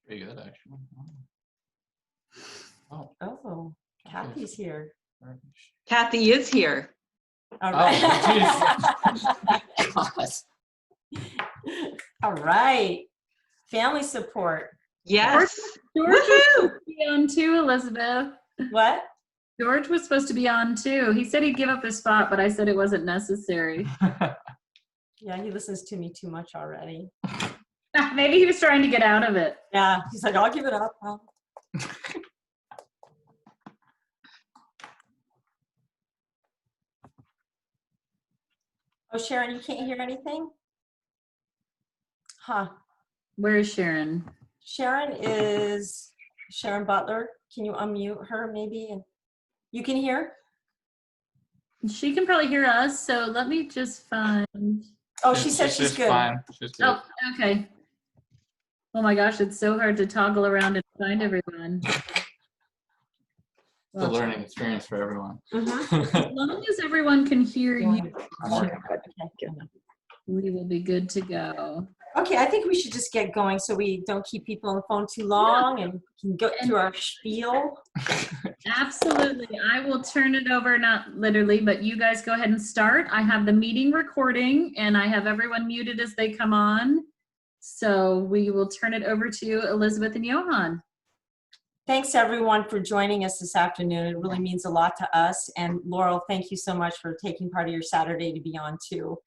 Pretty good, actually. Oh, Kathy's here. Kathy is here. All right. All right. Family support. Yes. George was supposed to be on too, Elizabeth. What? George was supposed to be on too. He said he'd give up his spot, but I said it wasn't necessary. Yeah, he listens to me too much already. Maybe he was trying to get out of it. Yeah, he's like, I'll give it up. Oh, Sharon, you can't hear anything? Huh. Where is Sharon? Sharon is Sharon Butler. Can you unmute her maybe? And you can hear? She can probably hear us, so let me just find. Oh, she said she's good. Fine. She's good. Oh, okay. Oh my gosh, it's so hard to toggle around and find everyone. It's a learning experience for everyone. As long as everyone can hear you, we will be good to go. Okay, I think we should just get going so we don't keep people on the phone too long and can go through our spiel. Absolutely. I will turn it over, not literally, but you guys go ahead and start. I have the meeting recording and I have everyone muted as they come on. So we will turn it over to Elizabeth and Yohan. Thanks everyone for joining us this afternoon. It really means a lot to us. And Laurel, thank you so much for taking part of your Saturday to be on too.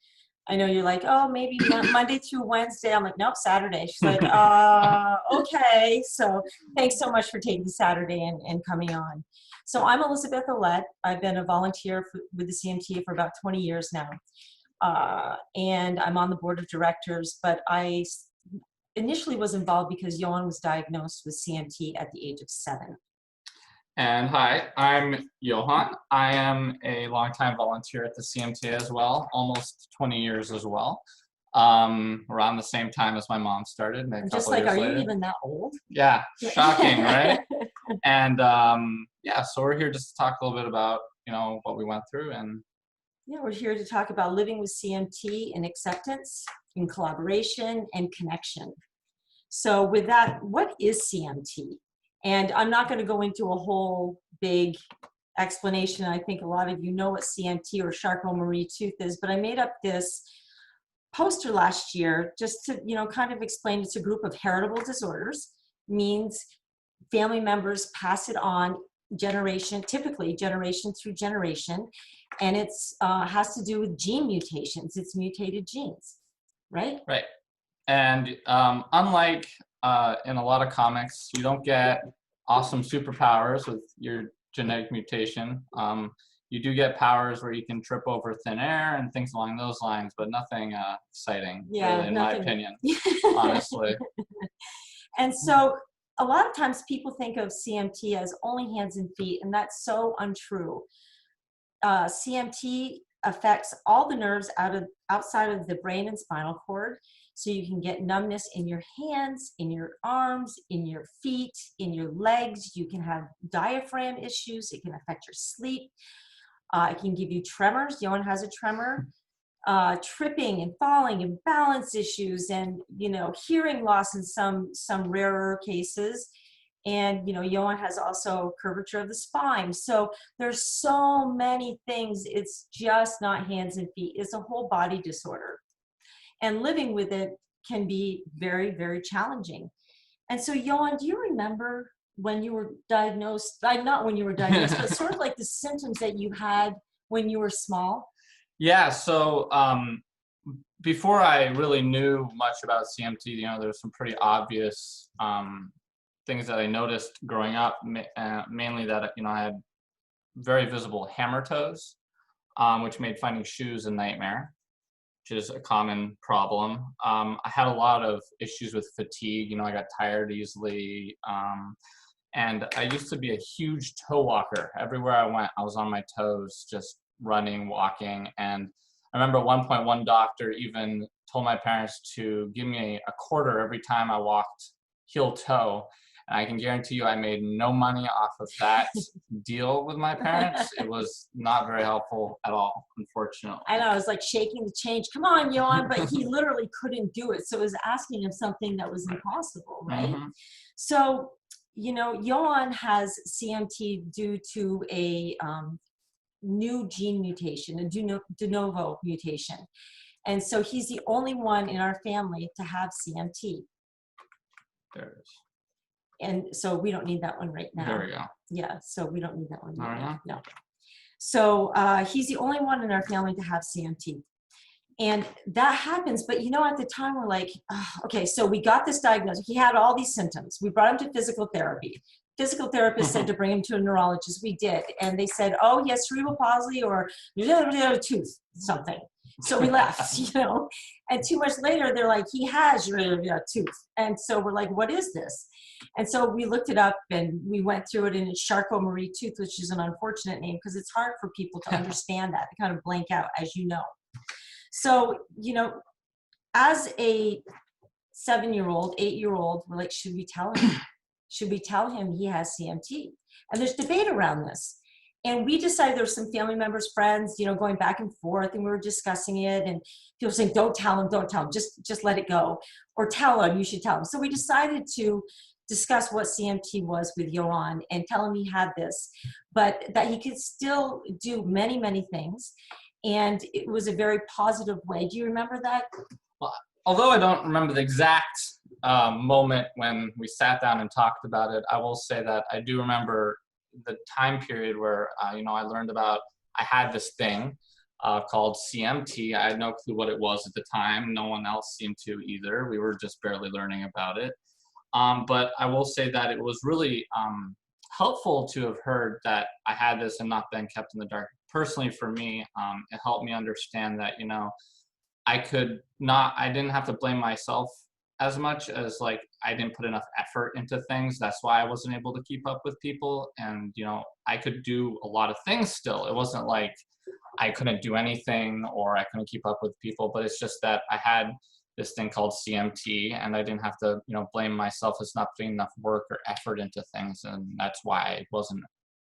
I know you're like, oh, maybe Monday through Wednesday. I'm like, nope, Saturday. She's like, okay. So thanks so much for taking Saturday and coming on. So I'm Elizabeth Ouellette. I've been a volunteer with the CMTA for about 20 years now. And I'm on the board of directors, but I initially was involved because Yohan was diagnosed with CMT at the age of 7. And hi, I'm Yohan. I am a longtime volunteer at the CMTA as well, almost 20 years as well. Around the same time as my mom started. Maybe Just like, are you even that old? Yeah, shocking, right? And yeah, so we're here just to talk a little bit about, what we went through. And yeah, we're here to talk about living with CMT and acceptance, in collaboration and connection. So with that, what is CMT? And I'm not going to go into a whole big explanation. I think a lot of you know what CMT or Charcot-Marie-Tooth is, but I made up this poster last year just to, kind of explain it's a group of heritable disorders, means family members pass it on typically generation through generation, and it's has to do with gene mutations. It's mutated genes, right? Right. And unlike in a lot of comics, you don't get awesome superpowers with your genetic mutation. You do get powers where you can trip over thin air and things along those lines, but nothing exciting, really, in my opinion, honestly. And so a lot of times people think of CMT as only hands and feet, and that's so untrue. CMT affects all the nerves outside of the brain and spinal cord. So you can get numbness in your hands, in your arms, in your feet, in your legs. You can have diaphragm issues. It can affect your sleep. It can give you tremors. Yohan has a tremor. Tripping and falling and balance issues and, hearing loss in some rarer cases. And, Yohan has also curvature of the spine. So there's so many things. It's just not hands and feet. It's a whole body disorder. And living with it can be very, very challenging. And so, Yohan, do you remember when you were diagnosed, not when you were diagnosed, but sort of like the symptoms that you had when you were small? Yeah, so before I really knew much about CMT, there were some pretty obvious things that I noticed growing up, mainly that, I had very visible hammer toes, which made finding shoes a nightmare, which is a common problem. I had a lot of issues with fatigue. I got tired easily. And I used to be a huge toe walker. Everywhere I went, I was on my toes, just running, walking. And I remember at one point, one doctor even told my parents to give me a quarter every time I walked heel toe. And I can guarantee you I made no money off of that deal with my parents. It was not very helpful at all, unfortunately. I know, I was like shaking the change. Come on, Yohan, but he literally couldn't do it. So it was asking him something that was impossible, right? Mhm. So, you know, Yohan has CMT due to a new gene mutation, a de novo mutation. And so he's the only one in our family to have CMT. There it is. And so we don't need that one right now. There we go. Yeah, so we don't need that one right Uh-huh. now. No. So he's the only one in our family to have CMT. And that happens, but you know, at the time we're like, oh, okay, so we got this diagnosis. He had all these symptoms. We brought him to physical therapy. Physical therapist said to bring him to a neurologist. We did. And they said, oh, yes, cerebral palsy or tooth, something. So we left, you know, and 2 months later, they're like, he has tooth. And so we're like, what is this? And so we looked it up and we went through it, and it's Charcot-Marie-Tooth, which is an unfortunate name because it's hard for people to understand that. They kind of blank out, as you know. So, you know, as a 7-year-old, 8-year-old, we're like, should we tell him? Should we tell him he has CMT? And there's debate around this. And we decided, there were some family members, friends, you know, going back and forth, and we were discussing it, and people saying, don't tell him, just let it go. Or tell him, you should tell him. So we decided to discuss what CMT was with Yohan and tell him he had this, but that he could still do many, many things. And it was a very positive way. Do you remember that? Well, although I don't remember the exact moment when we sat down and talked about it, I will say that I do remember the time period where, you know, I learned about, I had this thing called CMT. I had no clue what it was at the time. No one else seemed to either. We were just barely learning about it. But I will say that it was really helpful to have heard that I had this and not been kept in the dark. Personally, for me, it helped me understand that, you know, I didn't have to blame myself as much as, like, I didn't put enough effort into things. That's why I wasn't able to keep up with people. And, you know, I could do a lot of things still. It wasn't like I couldn't do anything or I couldn't keep up with people, but it's just that I had this thing called CMT, and I didn't have to, you know, blame myself as not putting enough work or effort into things. And that's why I wasn't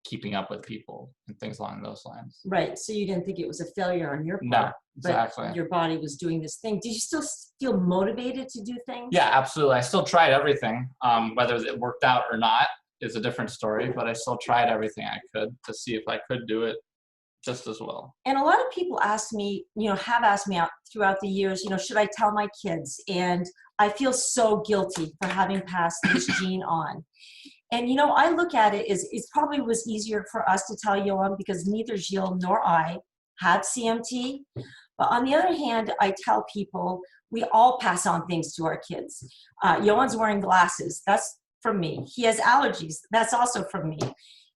keeping up with people and things along those lines. Right. So you didn't think it was a failure on your part. No, exactly. But your body was doing this thing. Did you still feel motivated to do things? Yeah, absolutely. I still tried everything. Whether it worked out or not is a different story, but I still tried everything I could to see if I could do it just as well. And a lot of people ask me, you know, have asked me out throughout the years, you know, should I tell my kids? And I feel so guilty for having passed this gene on. And, you know, I look at it as it probably was easier for us to tell Yohan because neither Gilles nor I had CMT. But on the other hand, I tell people we all pass on things to our kids. Yohan's wearing glasses. That's from me. He has allergies. That's also from me.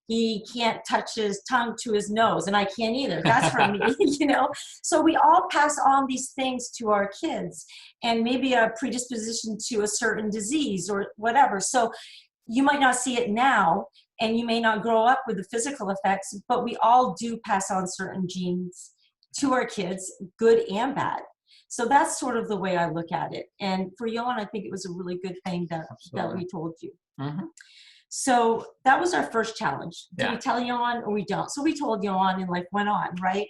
He can't touch his tongue to his nose, and I can't either. That's from me, you know? So we all pass on these things to our kids, and maybe a predisposition to a certain disease or whatever. So you might not see it now, and you may not grow up with the physical effects, but we all do pass on certain genes to our kids, good and bad. So that's sort of the way I look at it. And for Yohan, I think it was a really good thing that we told you. Mm-hmm. So that was our first challenge. Do Yeah. we tell Yohan or we don't? So we told Yohan and life went on, right?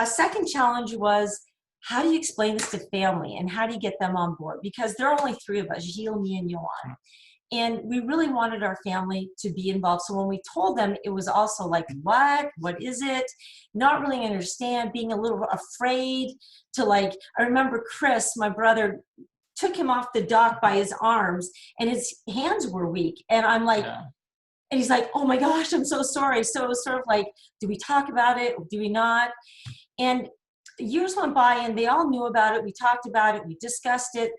Second challenge was, how do you explain this to family and how do you get them on board? Because there are only 3 of us, Gilles, me, and Yohan. And we really wanted our family to be involved. So when we told them, it was also like, what? What is it? Not really understand, being a little afraid to, like, I remember Chris, my brother, took him off the dock by his arms and his hands were weak. And I'm like, Yeah. and he's like, oh my gosh, I'm so sorry. So it was sort of like, do we talk about it? Do we not? And years went by and they all knew about it. We talked about it. We discussed it.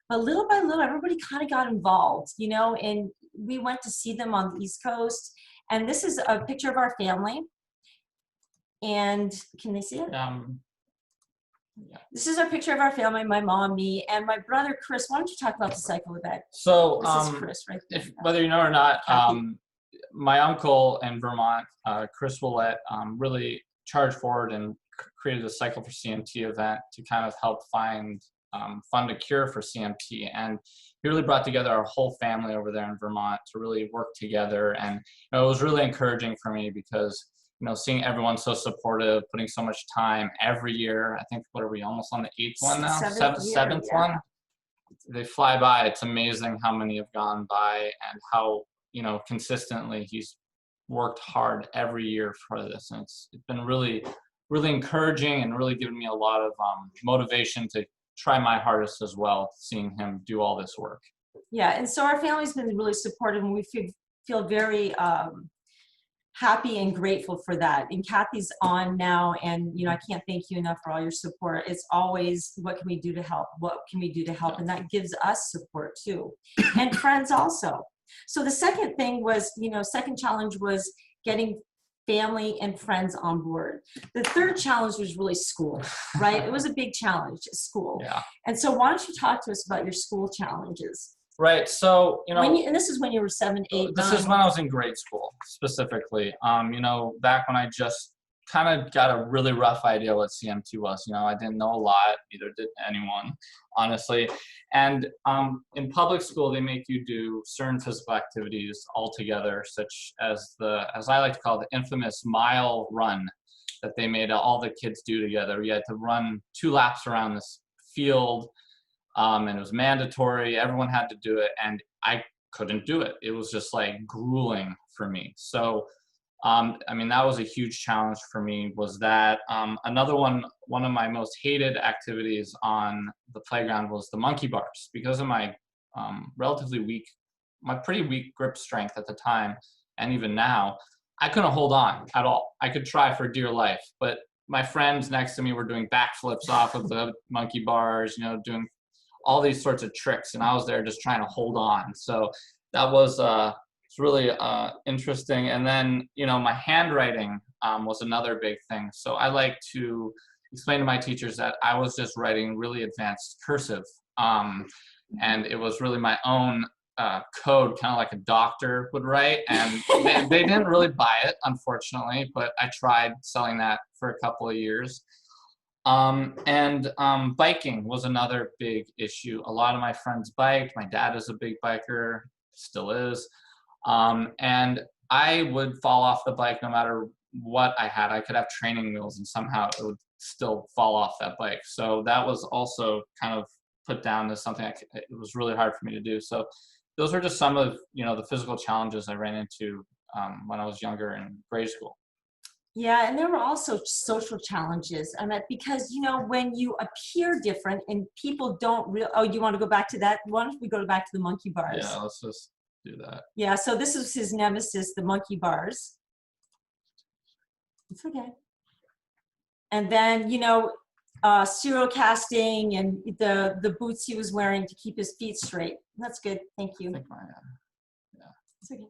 But little by little, everybody kind of got involved, you know, and we went to see them on the East Coast. And this is a picture of our family. And can they see it? Yeah. This is our picture of our family, my mom, me, and my brother, Chris. Why don't you talk about the cycle event? So, This is Chris, right there. whether you know or not, Kathy. my uncle in Vermont, Chris Ouellette, really charged forward and created a Cycle for CMT event to kind of help find fund a cure for CMT. And he really brought together our whole family over there in Vermont to really work together. And it was really encouraging for me because, seeing everyone so supportive, putting so much time every year. I think, what are we, almost on the 8th one now? Seventh one? They fly by. It's amazing how many have gone by and how, consistently he's worked hard every year for this. And it's been really, really encouraging and really given me a lot of motivation to try my hardest as well, seeing him do all this work. Yeah, and so our family's been really supportive, and we feel very happy and grateful for that. And Kathy's on now, and I can't thank you enough for all your support. It's always, what can we do to help? What can we do to help? And that gives us support too, and friends also. So the second thing was, second challenge was getting family and friends on board. The third challenge was really school, right? It was a big challenge, school. Yeah. And so why don't you talk to us about your school challenges? Right. So, and this is when you were 7, 8, this 9. is when I was in grade school specifically. Back when I just kind of got a really rough idea what CMT was. I didn't know a lot, neither did anyone, honestly. And in public school, they make you do certain physical activities all together, such as as I like to call it, the infamous mile run that they made all the kids do together. You had to run 2 laps around this field, and it was mandatory. Everyone had to do it, and I couldn't do it. It was just like grueling for me. So that was a huge challenge for me, was that. Another one of my most hated activities on the playground was the monkey bars. Because of my pretty weak grip strength at the time, and even now, I couldn't hold on at all. I could try for dear life, but my friends next to me were doing backflips off of the monkey bars, doing all these sorts of tricks, and I was there just trying to hold on. So that was it's really interesting. And then, my handwriting was another big thing. So I like to explain to my teachers that I was just writing really advanced cursive. And it was really my own code, kind of like a doctor would write. And they didn't really buy it, unfortunately, but I tried selling that for a couple of years. Biking was another big issue. A lot of my friends biked. My dad is a big biker, still is. And I would fall off the bike no matter what I had. I could have training wheels and somehow it would still fall off that bike. So that was also kind of put down as something it was really hard for me to do. So those are just some of, the physical challenges I ran into when I was younger in grade school. Yeah, and there were also social challenges. Because, when you appear different and people don't oh, you want to go back to that? Why don't we go back to the monkey bars? Yeah, let's just do that. Yeah, so this is his nemesis, the monkey bars. It's okay. And then, serial casting and the boots he was wearing to keep his feet straight. That's good. Thank you. It's okay.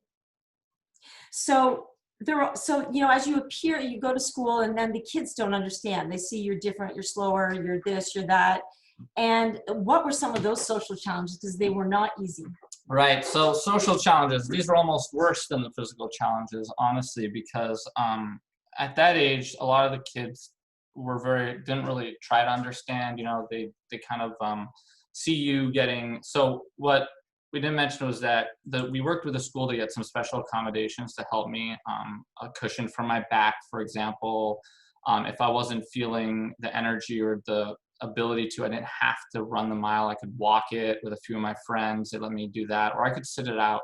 So as you appear, you go to school, and then the kids don't understand. They see you're different, you're slower, you're this, you're that. And what were some of those social challenges? Because they were not easy. Right. So social challenges, these are almost worse than the physical challenges, honestly, because at that age, a lot of the kids didn't really try to understand. They kind of see you getting. So what we didn't mention was that we worked with the school to get some special accommodations to help me, a cushion for my back, for example. If I wasn't feeling the energy or the ability to, I didn't have to run the mile. I could walk it with a few of my friends. They let me do that, or I could sit it out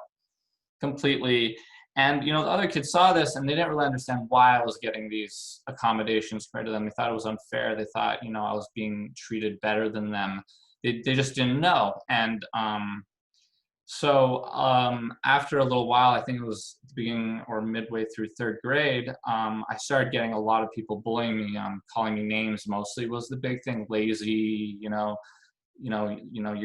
completely. And, the other kids saw this and they didn't really understand why I was getting these accommodations compared to them. They thought it was unfair. They thought, I was being treated better than them. They just didn't know. And, after a little while, I think it was the beginning or midway through 3rd grade, I started getting a lot of people bullying me, calling me names. Mostly was the big thing, lazy, you're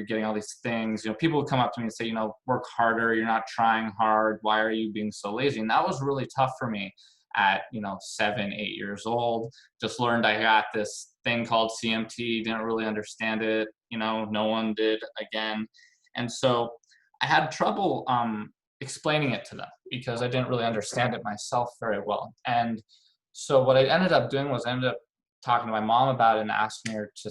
getting all these things. People would come up to me and say, work harder, you're not trying hard, why are you being so lazy? And that was really tough for me at 7, 8 years old. Just learned I got this thing called CMT, didn't really understand it, no one did again. And so I had trouble explaining it to them because I didn't really understand it myself very well. And so what I ended up doing was I ended up talking to my mom about it and asking her to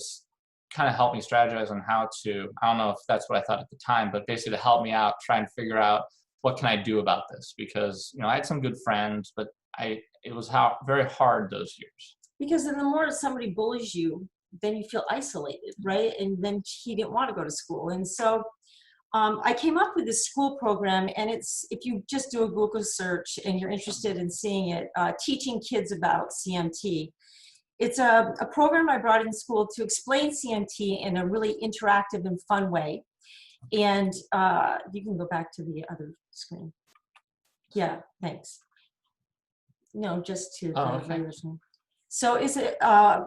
kind of help me strategize on how to, I don't know if that's what I thought at the time, but basically to help me out, try and figure out what can I do about this? Because, I had some good friends, but it was very hard those years. Because then the more somebody bullies you, then you feel isolated, right? And then he didn't want to go to school. And so I came up with this school program, and it's, if you just do a Google search and you're interested in seeing it, teaching kids about CMT. It's a program I brought in school to explain CMT in a really interactive and fun way. And you can go back to the other screen. Yeah, thanks. No, just to the regular screen. So it's a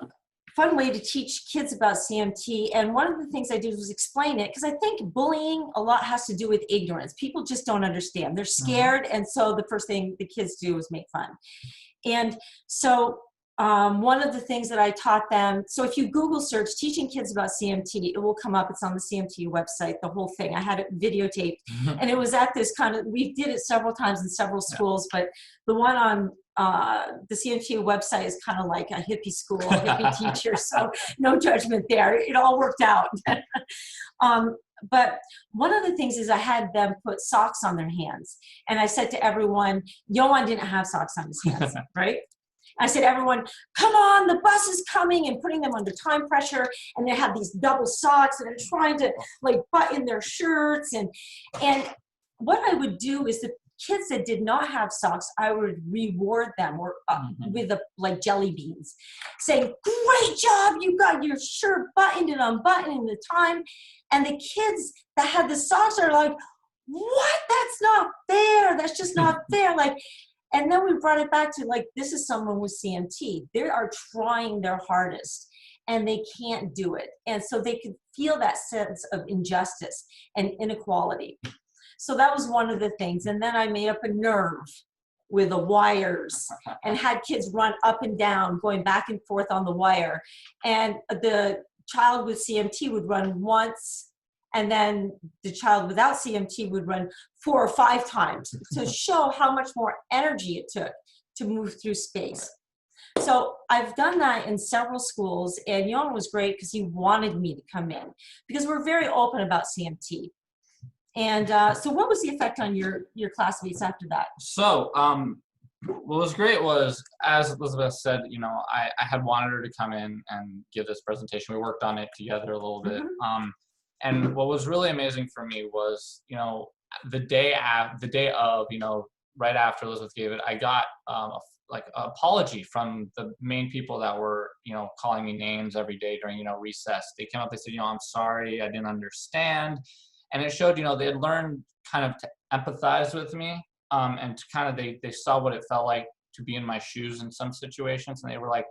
fun way to teach kids about CMT. And one of the things I did was explain it, because I think bullying a lot has to do with ignorance. People just don't understand. They're scared. And so the first thing the kids do is make fun. And so one of the things that I taught them, so if you Google search teaching kids about CMT, it will come up. It's on the CMT website, the whole thing. I had it videotaped. And it was at this kind of, we did it several times in several schools, but the one on the CMT website is kind of like a hippie school, hippie teacher, so no judgment there. It all worked out. But one of the things is I had them put socks on their hands. And I said to everyone, Yohan didn't have socks on his hands, right? I said, everyone, come on, the bus is coming, and putting them under time pressure. And they have these double socks, and they're trying to like button their shirts. And what I would do is the kids that did not have socks, I would reward them with like jelly beans, saying, great job, you got your shirt buttoned and unbuttoned in the time. And the kids that had the socks are like, what? That's not fair. That's just not fair. Like, and then we brought it back to like, this is someone with CMT. They are trying their hardest and they can't do it. And so they could feel that sense of injustice and inequality. So that was one of the things. And then I made up a nerve with the wires and had kids run up and down, going back and forth on the wire. And the child with CMT would run once, and then the child without CMT would run 4 or 5 times to show how much more energy it took to move through space. So I've done that in several schools, and Yohan was great because he wanted me to come in because we're very open about CMT. And so what was the effect on your classmates after that? So what was great was, as Elizabeth said, I had wanted her to come in and give this presentation. We worked on it together a little bit. And what was really amazing for me was, the day of, right after Elizabeth gave it, I got like an apology from the main people that were, calling me names every day during, recess. They came up, they said, I'm sorry, I didn't understand. And it showed, they had learned kind of to empathize with me, and to kind of, they saw what it felt like to be in my shoes in some situations. And they were like,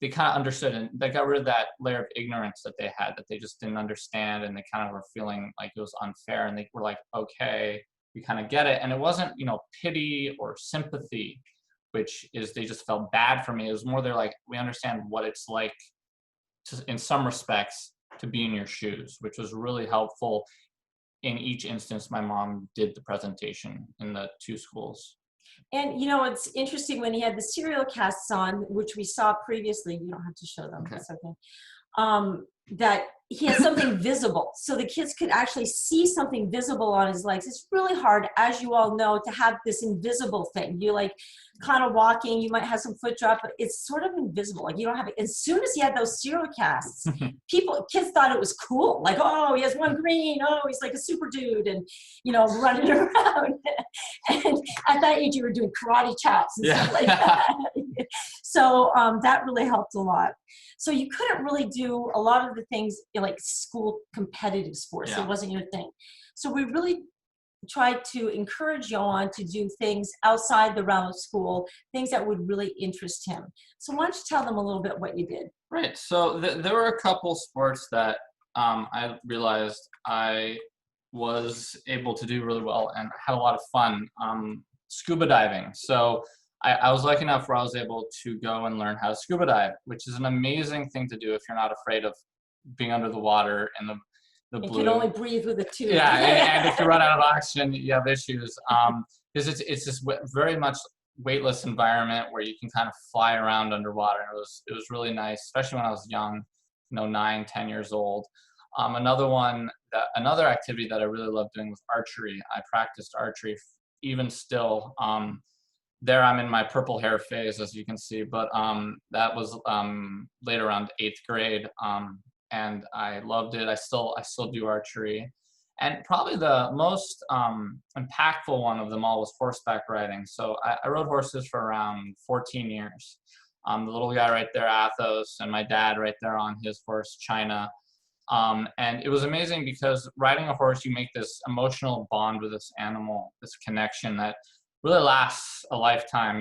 they kind of understood, and they got rid of that layer of ignorance that they had, that they just didn't understand. And they kind of were feeling like it was unfair. And they were like, okay, we kind of get it. And it wasn't, pity or sympathy, which is, they just felt bad for me. It was more, they're like, we understand what it's like to, in some respects, to be in your shoes, which was really helpful. In each instance, my mom did the presentation in the 2 schools. And it's interesting when he had the serial casts on, which we saw previously. You don't have to show them. Okay. That's okay. That he had something visible, so the kids could actually see something visible on his legs. It's really hard, as you all know, to have this invisible thing. You like kind of walking, you might have some foot drop, but it's sort of invisible. Like you don't have it. As soon as he had those serial casts, kids thought it was cool. Like, oh, he has one green. Oh, he's like a super dude, and running around. And at that age, you were doing karate chops and stuff like that. So that really helped a lot. So you couldn't really do a lot of the things like school competitive sports. It wasn't your thing. So we really tried to encourage Yohan to do things outside the realm of school, things that would really interest him. So why don't you tell them a little bit what you did? Right. So there were a couple sports that I realized I was able to do really well and had a lot of fun. Scuba diving. So I was lucky enough where I was able to go and learn how to scuba dive, which is an amazing thing to do if you're not afraid of being under the water in the blue. You can only breathe with a tube. Yeah, and if you run out of oxygen, you have issues. Because it's this very much weightless environment where you can kind of fly around underwater. It was really nice, especially when I was young. 9, 10 years old. Another activity that I really love doing was archery. I practiced archery even still. There I'm in my purple hair phase, as you can see, but that was late around 8th grade, and I loved it. I still do archery. And probably the most impactful one of them all was horseback riding. So I rode horses for around 14 years. The little guy right there, Athos, and my dad right there on his horse, China. And it was amazing because riding a horse, you make this emotional bond with this animal, this connection that really lasts a lifetime,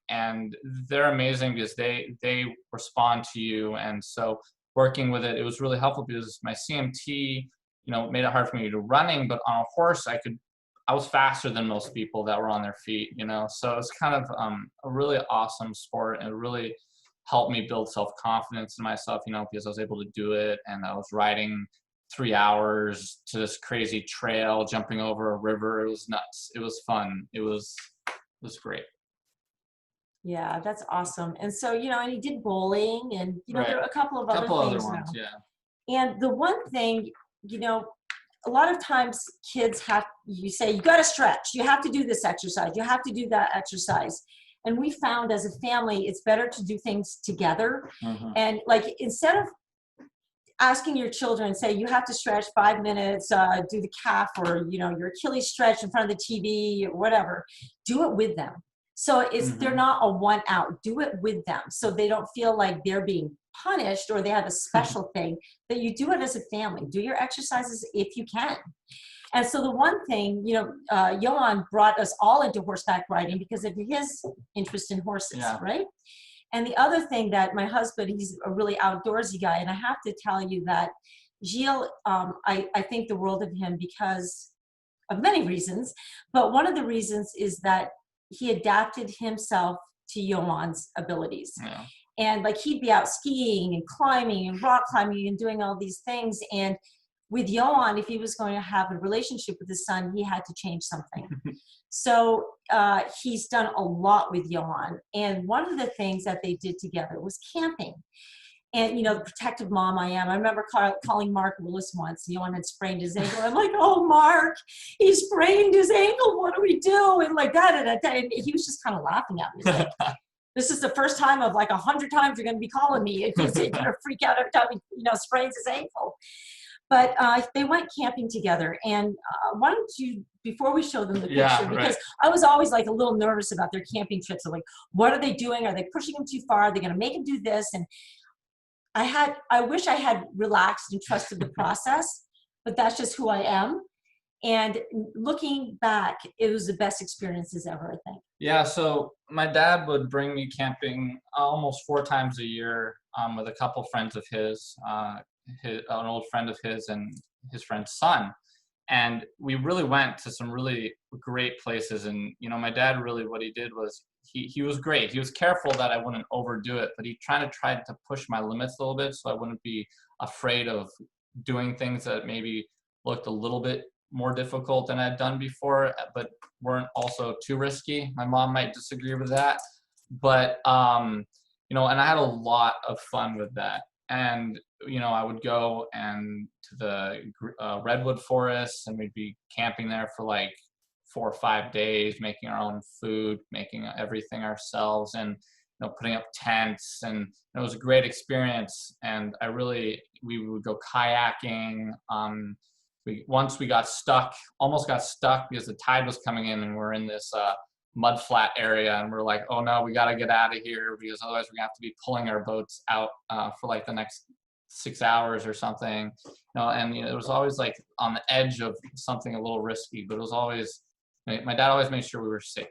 and they're amazing because they respond to you. And so working with it, it was really helpful because my CMT, made it hard for me to do running, but on a horse, I was faster than most people that were on their feet, so it's kind of a really awesome sport, and it really helped me build self-confidence in myself, because I was able to do it, and I was riding 3 hours to this crazy trail, jumping over a river. It was nuts. It was fun. It was great. Yeah, that's awesome. And so, and he did bowling, and, Right. there are a couple of other things ones, now. yeah. And the one thing, a lot of times kids you say, you got to stretch. You have to do this exercise. You have to do that exercise. And we found as a family, it's better to do things together. Mm-hmm. And like, instead of asking your children, say, you have to stretch 5 minutes, do the calf or, your Achilles stretch in front of the TV or whatever, do it with them. So they're not a one out. Do it with them so they don't feel like they're being punished or they have a special thing, that you do it as a family. Do your exercises if you can. And so the one thing, Yohan brought us all into horseback riding because of his interest in horses, right? And the other thing that my husband, he's a really outdoorsy guy, and I have to tell you that Gilles, I think the world of him because of many reasons, but one of the reasons is that he adapted himself to Yohan's abilities. Yeah. And like he'd be out skiing and climbing and rock climbing and doing all these things. And with Yohan, if he was going to have a relationship with his son, he had to change something. So he's done a lot with Yohan. And one of the things that they did together was camping. And, the protective mom I am, I remember calling Mark Willis once. Yohan had sprained his ankle. I'm like, oh, Mark, he sprained his ankle. What do we do? And like that. And he was just kind of laughing at me. Like, this is the first time of like 100 times you're going to be calling me if you're going to freak out every time he, sprains his ankle. But they went camping together. And why don't you, before we show them the picture, because I was always like a little nervous about their camping trips. I'm like, what are they doing? Are they pushing them too far? Are they going to make them do this? And I wish I had relaxed and trusted the process, but that's just who I am. And looking back, it was the best experiences ever, I think. Yeah, so my dad would bring me camping almost 4 times a year with a couple friends of his, an old friend of his and his friend's son. And we really went to some really great places. And, my dad really, what he did was he was great. He was careful that I wouldn't overdo it, but he tried to push my limits a little bit so I wouldn't be afraid of doing things that maybe looked a little bit more difficult than I'd done before, but weren't also too risky. My mom might disagree with that, but, and I had a lot of fun with that. And, I would go to the redwood forests, and we'd be camping there for like 4 or 5 days, making our own food, making everything ourselves, and putting up tents. And it was a great experience. And we would go kayaking. Once we almost got stuck because the tide was coming in, and we're in this mud flat area, and we're like, oh no, we got to get out of here because otherwise we're gonna have to be pulling our boats out for like the next 6 hours or something. And it was always like on the edge of something a little risky, but it was always, my dad always made sure we were safe.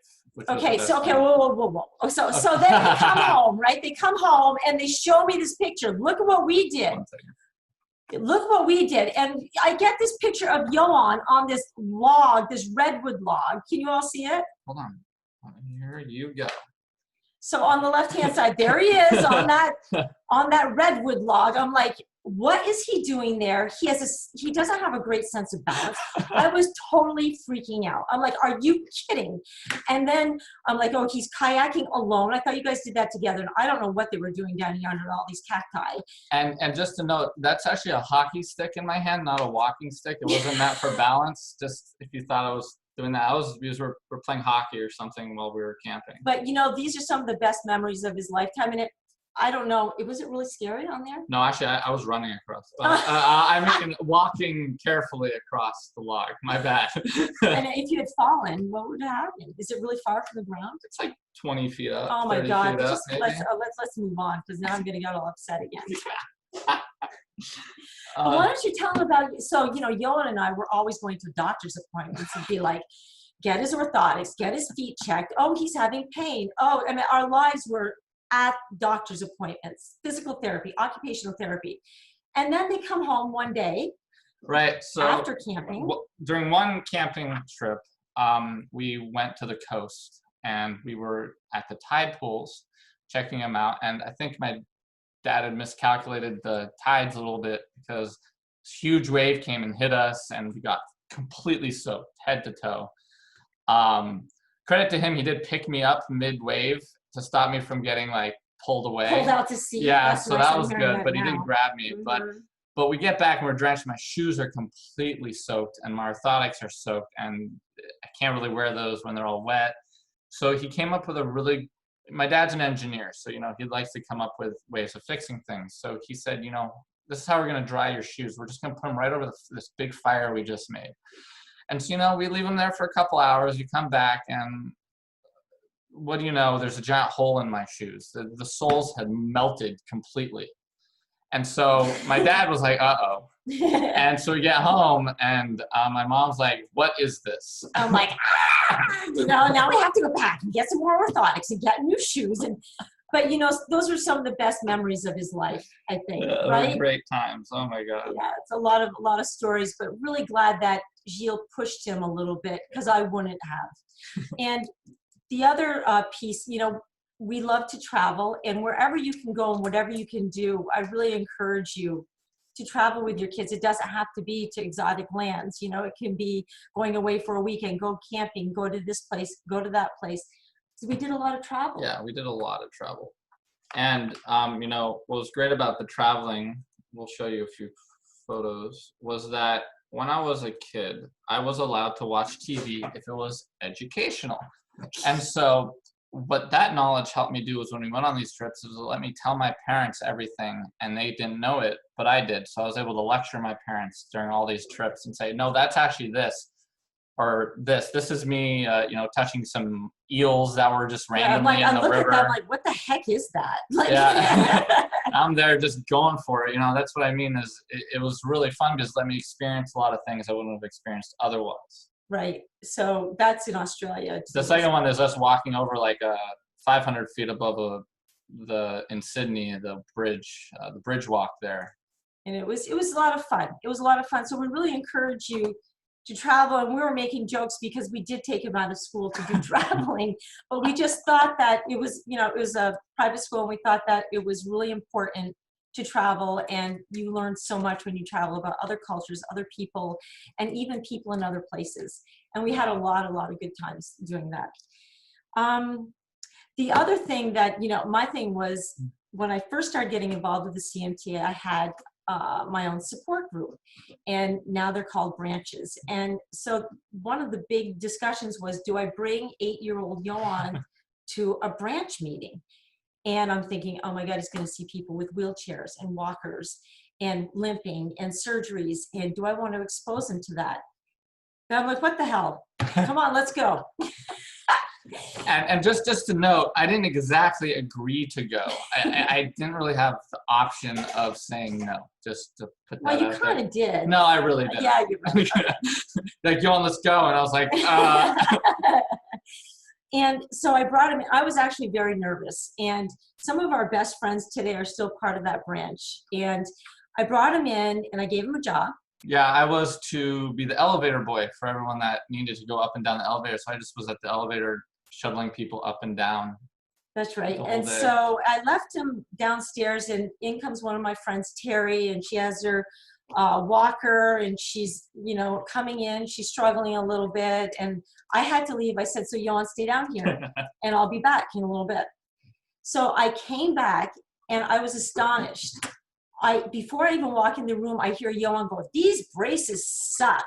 Okay, so whoa. So then they come home, right? They come home and they show me this picture. Look at what we did. Look what we did. And I get this picture of Yohan on this log, this redwood log. Can you all see it? Hold on. Here you go. So on the left-hand side, there he is on that redwood log. I'm like, what is he doing there? He doesn't have a great sense of balance. I was totally freaking out. I'm like, are you kidding? And then I'm like, oh, he's kayaking alone. I thought you guys did that together. And I don't know what they were doing down here under all these cacti. And just to note, that's actually a hockey stick in my hand, not a walking stick. It wasn't meant for balance. Just if you thought I was doing that, because we're playing hockey or something while we were camping. But these are some of the best memories of his lifetime. And I don't know, was it really scary on there? No, actually, I was running across. I mean, walking carefully across the log. My bad. And if you had fallen, what would have happened? Is it really far from the ground? It's like 20 feet up. Oh my God! Up, Let's move on, because now I'm gonna get all upset again. Why don't you tell them about? So Yohan and I were always going to doctor's appointments and be like, get his orthotics, get his feet checked. Oh, he's having pain. Oh, I mean, our lives were at doctor's appointments, physical therapy, occupational therapy. And then they come home one day, right? So after camping. During one camping trip, we went to the coast and we were at the tide pools checking them out. And I think my dad had miscalculated the tides a little bit because this huge wave came and hit us and we got completely soaked head to toe. Credit to him, he did pick me up mid-wave to stop me from getting like pulled away. Pulled out to sea. Yeah, That's so nice. that was good, but he didn't grab me. Mm-hmm. But we get back and we're drenched. My shoes are completely soaked and my orthotics are soaked and I can't really wear those when they're all wet. So he came up with my dad's an engineer, so he likes to come up with ways of fixing things. So he said, this is how we're gonna dry your shoes. We're just gonna put them right over this big fire we just made. And so, we leave them there for a couple hours. You come back and what do you know? There's a giant hole in my shoes. The soles had melted completely. And so my dad was like, uh-oh. And so we get home and my mom's like, what is this? I'm like, now we have to go back and get some more orthotics and get new shoes. But those are some of the best memories of his life, I think, right? Great times. Oh my God. Yeah, it's a lot of stories, but really glad that Gilles pushed him a little bit because I wouldn't have. And the other piece, we love to travel, and wherever you can go and whatever you can do, I really encourage you to travel with your kids. It doesn't have to be to exotic lands. It can be going away for a weekend, go camping, go to this place, go to that place. So we did a lot of travel. Yeah, we did a lot of travel. And, what was great about the traveling, we'll show you a few photos, was that when I was a kid, I was allowed to watch TV if it was educational. And so what that knowledge helped me do was when we went on these trips, it was let me tell my parents everything, and they didn't know it, but I did. So I was able to lecture my parents during all these trips and say, no, that's actually this, or this is me, touching some eels that were just randomly in the river. I'm like, what the heck is that? Yeah. I'm there just going for it. That's what I mean is it was really fun because let me experience a lot of things I wouldn't have experienced otherwise. Right. So that's in Australia. The second one is us walking over like 500 feet above in Sydney, the bridge walk there. And it was a lot of fun. It was a lot of fun. So we really encourage you to travel. And we were making jokes because we did take him out of school to do traveling, but we just thought that it was a private school. And we thought that it was really important to travel, and you learn so much when you travel about other cultures, other people, and even people in other places. And we had a lot of good times doing that. The other thing that, my thing was when I first started getting involved with the CMTA, I had my own support group, and now they're called branches. And so one of the big discussions was, do I bring 8-year-old Yohan to a branch meeting? And I'm thinking, oh my God, he's going to see people with wheelchairs and walkers and limping and surgeries. And do I want to expose him to that? And I'm like, what the hell? Come on, let's go. And just to note, I didn't exactly agree to go. I didn't really have the option of saying no, just to put that well, you out kind there. of did. No, I really did. Yeah, you're right. Like, Yohan, let's go. And I was like, And so I brought him in. I was actually very nervous. And some of our best friends today are still part of that branch. And I brought him in and I gave him a job. Yeah, I was to be the elevator boy for everyone that needed to go up and down the elevator. So I just was at the elevator shuttling people up and down That's right. the whole And day. so I left him downstairs, and in comes one of my friends, Terry, and she has her walker, and she's, you know, coming in. She's struggling a little bit, and I had to leave. I said, so Yohan, stay down here, and I'll be back in a little bit. So I came back, and I was astonished. Before I even walk in the room, I hear Yohan go, these braces suck.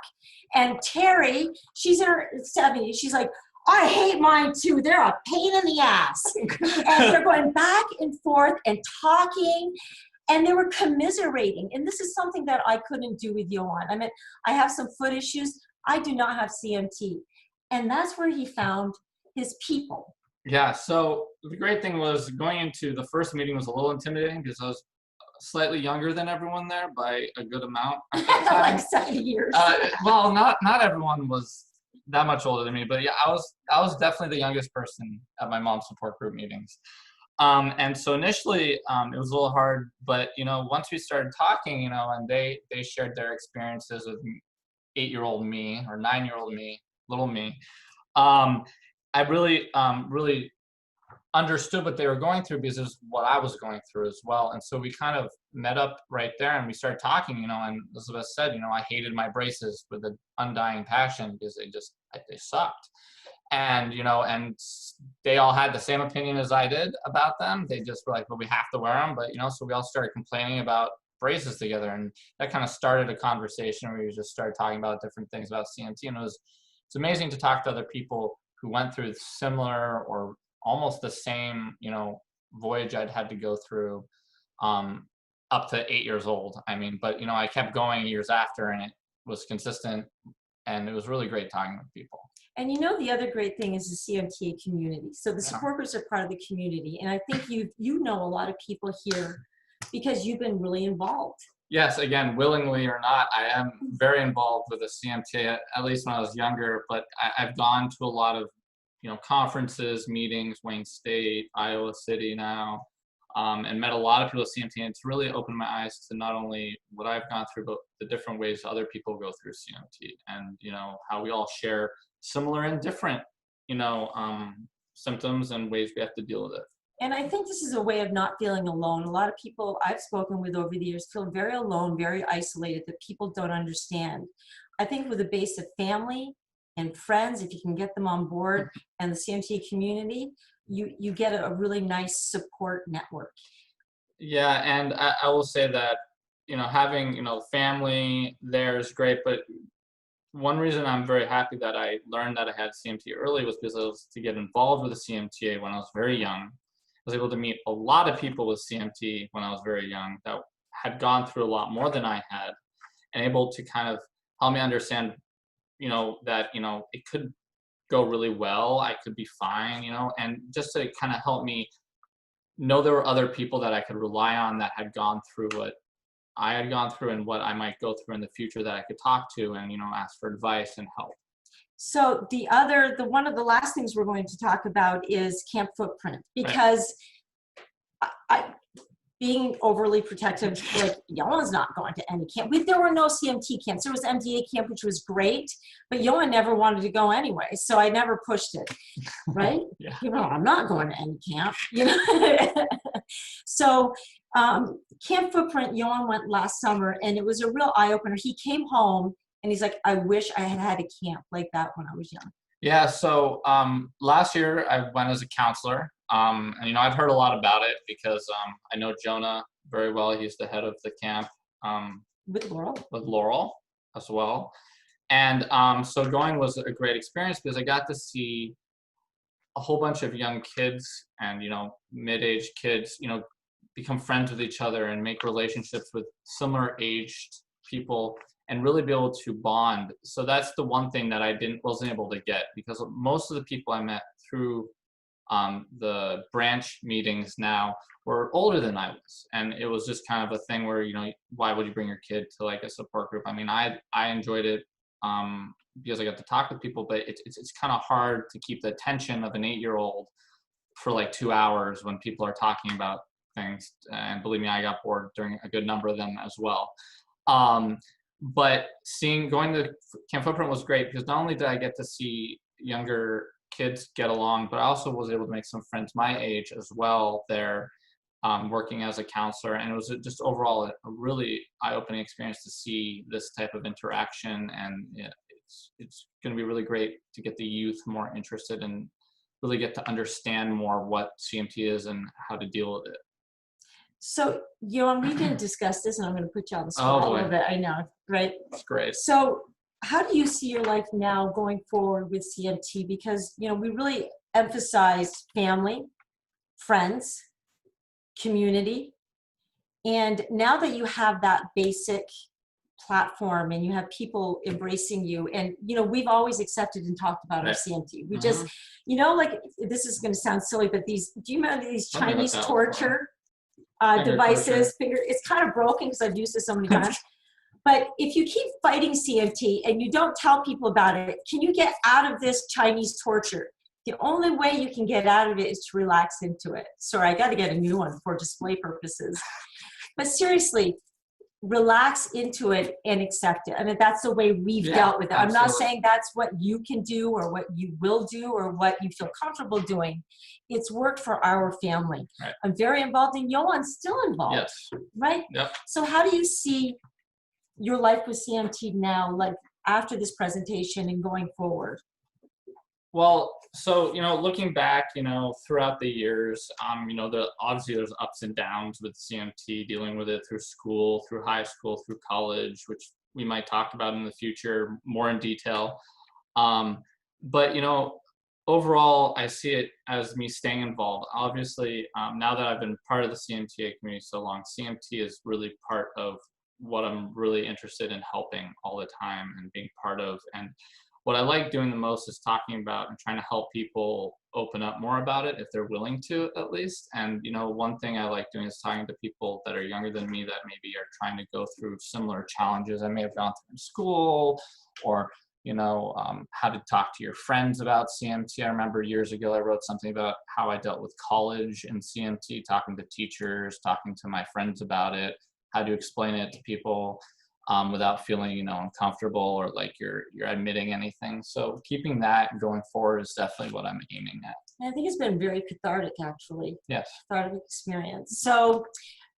And Terry, she's in her 70s. She's like, I hate mine too. They're a pain in the ass. And they're going back and forth and talking, and they were commiserating. And this is something that I couldn't do with Yohan. I mean, I have some foot issues. I do not have CMT. And that's where he found his people. Yeah, so the great thing was going into the first meeting was a little intimidating because I was slightly younger than everyone there by a good amount at that time. Like 70 years. Well, not everyone was that much older than me, but yeah, I was definitely the youngest person at my mom's support group meetings. And so initially, it was a little hard, but you know, once we started talking, you know, and they shared their experiences with 8-year-old me or 9-year-old me, little me, I really understood what they were going through because it was what I was going through as well. And so we kind of met up right there and we started talking, you know, and Elizabeth said, you know, I hated my braces with an undying passion because they sucked. And, you know, and they all had the same opinion as I did about them. They just were like, well, we have to wear them. But, you know, so we all started complaining about braces together. And that kind of started a conversation where we just started talking about different things about CMT. And it's amazing to talk to other people who went through similar or almost the same, you know, voyage I'd had to go through up to 8 years old. I mean, but, you know, I kept going years after and it was consistent and it was really great talking with people. And you know, the other great thing is the CMTA community. So the support groups are part of the community. And I think you know a lot of people here because you've been really involved. Yes, again, willingly or not, I am very involved with the CMTA, at least when I was younger, but I've gone to a lot of, you know, conferences, meetings, Wayne State, Iowa City now, and met a lot of people at CMT. And it's really opened my eyes to not only what I've gone through, but the different ways other people go through CMT and, you know, how we all share similar and different, you know, symptoms and ways we have to deal with it. And I think this is a way of not feeling alone. A lot of people I've spoken with over the years feel very alone, very isolated, that people don't understand. I think with a base of family and friends, if you can get them on board, and the CMT community, you get a really nice support network. Yeah, and I will say that, you know, having, you know, family there is great, but one reason I'm very happy that I learned that I had CMT early was because I was to get involved with the CMTA when I was very young. I was able to meet a lot of people with CMT when I was very young that had gone through a lot more than I had, and able to kind of help me understand, you know, that, you know, it could go really well, I could be fine, you know, and just to kind of help me know there were other people that I could rely on that had gone through what I had gone through and what I might go through in the future that I could talk to and, you know, ask for advice and help. So one of the last things we're going to talk about is camp footprint, because I being overly protective, like Yohan's not going to any camp. There were no CMT camps. There was MDA camp, which was great, but Yohan never wanted to go anyway, so I never pushed it, right? Yeah. You know, I'm not going to any camp, you know? So camp footprint, Yohan went last summer, and it was a real eye-opener. He came home, and he's like, I wish I had had a camp like that when I was young. Yeah, so last year I went as a counselor. And, you know, I'd heard a lot about it because I know Jonah very well. He's the head of the camp. With Laurel. With Laurel as well. And so going was a great experience because I got to see a whole bunch of young kids and, you know, mid-aged kids, you know, become friends with each other and make relationships with similar aged people and really be able to bond. So that's the one thing that I wasn't able to get, because most of the people I met through the branch meetings now were older than I was. And it was just kind of a thing where, you know, why would you bring your kid to like a support group? I mean, I enjoyed it because I got to talk with people, but it's kind of hard to keep the attention of an 8-year-old for like 2 hours when people are talking about things. And believe me, I got bored during a good number of them as well. But going to Camp Footprint was great because not only did I get to see younger kids get along, but I also was able to make some friends my age as well there, working as a counselor. And it was just overall a really eye-opening experience to see this type of interaction. And it's going to be really great to get the youth more interested and really get to understand more what CMT is and how to deal with it. So, Yohan, we didn't discuss this, and I'm going to put you on the spot a little bit. I know, right? That's great. So, how do you see your life now going forward with CMT? Because, we really emphasize family, friends, community. And now that you have that basic platform and you have people embracing you, and, we've always accepted and talked about our CMT. We just, like, this is going to sound silly, but do you remember these Chinese torture devices? It's kind of broken because I've used it so many times. But if you keep fighting CMT and you don't tell people about it, can you get out of this Chinese torture? The only way you can get out of it is to relax into it. Sorry, I got to get a new one for display purposes. But seriously, relax into it and accept it. I mean, that's the way we've dealt with it. I'm not saying that's what you can do or what you will do or what you feel comfortable doing. It's worked for our family. Right. I'm very involved, and Yohan's still involved. Yes. Right? Yep. So how do you see your life with CMT now, like after this presentation and going forward? Well, so, looking back, throughout the years, obviously there's ups and downs with CMT, dealing with it through school, through high school, through college, which we might talk about in the future more in detail. But, overall, I see it as me staying involved. Obviously, now that I've been part of the CMTA community so long, CMT is really part of what I'm really interested in helping all the time and being part of. And what I like doing the most is talking about and trying to help people open up more about it if they're willing to, at least. And, one thing I like doing is talking to people that are younger than me that maybe are trying to go through similar challenges I may have gone through in school, or, how to talk to your friends about CMT. I remember years ago, I wrote something about how I dealt with college and CMT, talking to teachers, talking to my friends about it, how to explain it to people without feeling, uncomfortable or like you're admitting anything. So keeping that going forward is definitely what I'm aiming at. I think it's been very cathartic, actually. Yes. Cathartic experience. So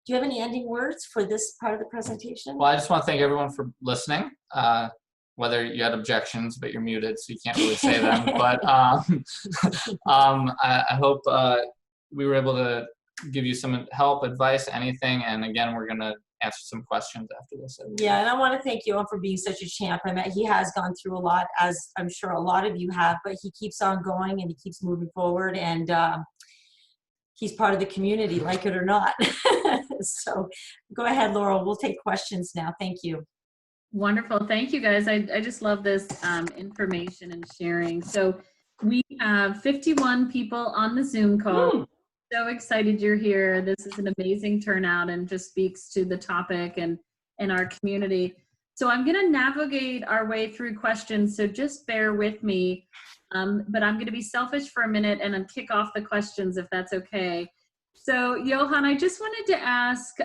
do you have any ending words for this part of the presentation? Well, I just want to thank everyone for listening. Whether you had objections, but you're muted, so you can't really say them. But I hope we were able to give you some help, advice, anything. And again, we're going to answer some questions after this. Yeah, and I want to thank Yohan for being such a champ. I mean, he has gone through a lot, as I'm sure a lot of you have, but he keeps on going and he keeps moving forward, and he's part of the community, like it or not. So go ahead, Laurel. We'll take questions now. Thank you. Wonderful. Thank you, guys. I just love this information and sharing. So we have 51 people on the Zoom call. So excited you're here. This is an amazing turnout and just speaks to the topic and our community. So I'm going to navigate our way through questions, so just bear with me. But I'm going to be selfish for a minute and then kick off the questions if that's okay. So Yohan, I just wanted to ask,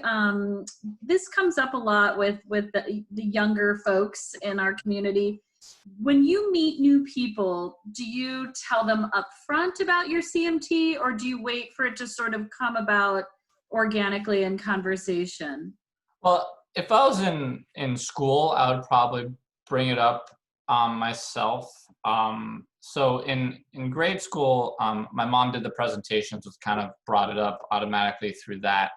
this comes up a lot with the younger folks in our community. When you meet new people, do you tell them up front about your CMT, or do you wait for it to sort of come about organically in conversation? Well, if I was in school, I would probably bring it up myself. So in grade school, my mom did the presentations, which kind of brought it up automatically through that.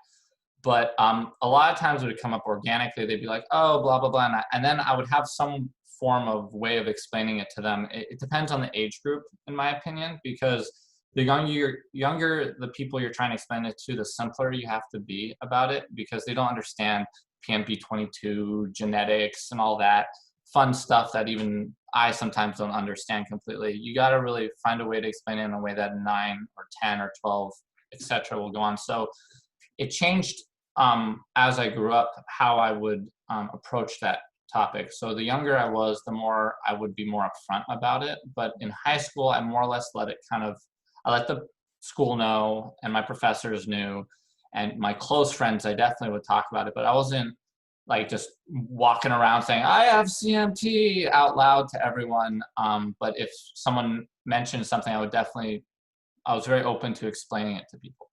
But a lot of times it would come up organically. They'd be like, oh, blah, blah, blah. And then I would have some form of way of explaining it to them. It depends on the age group, in my opinion, because the younger the people you're trying to explain it to, the simpler you have to be about it, because they don't understand PMP22, genetics, and all that fun stuff that even I sometimes don't understand completely. You got to really find a way to explain it in a way that 9 or 10 or 12, etc. will go on. So it changed as I grew up how I would approach that topic. So the younger I was, the more I would be more upfront about it. But in high school, I more or less let the school know, and my professors knew, and my close friends, I definitely would talk about it. But I wasn't like just walking around saying, I have CMT out loud to everyone. But if someone mentioned something, I was very open to explaining it to people.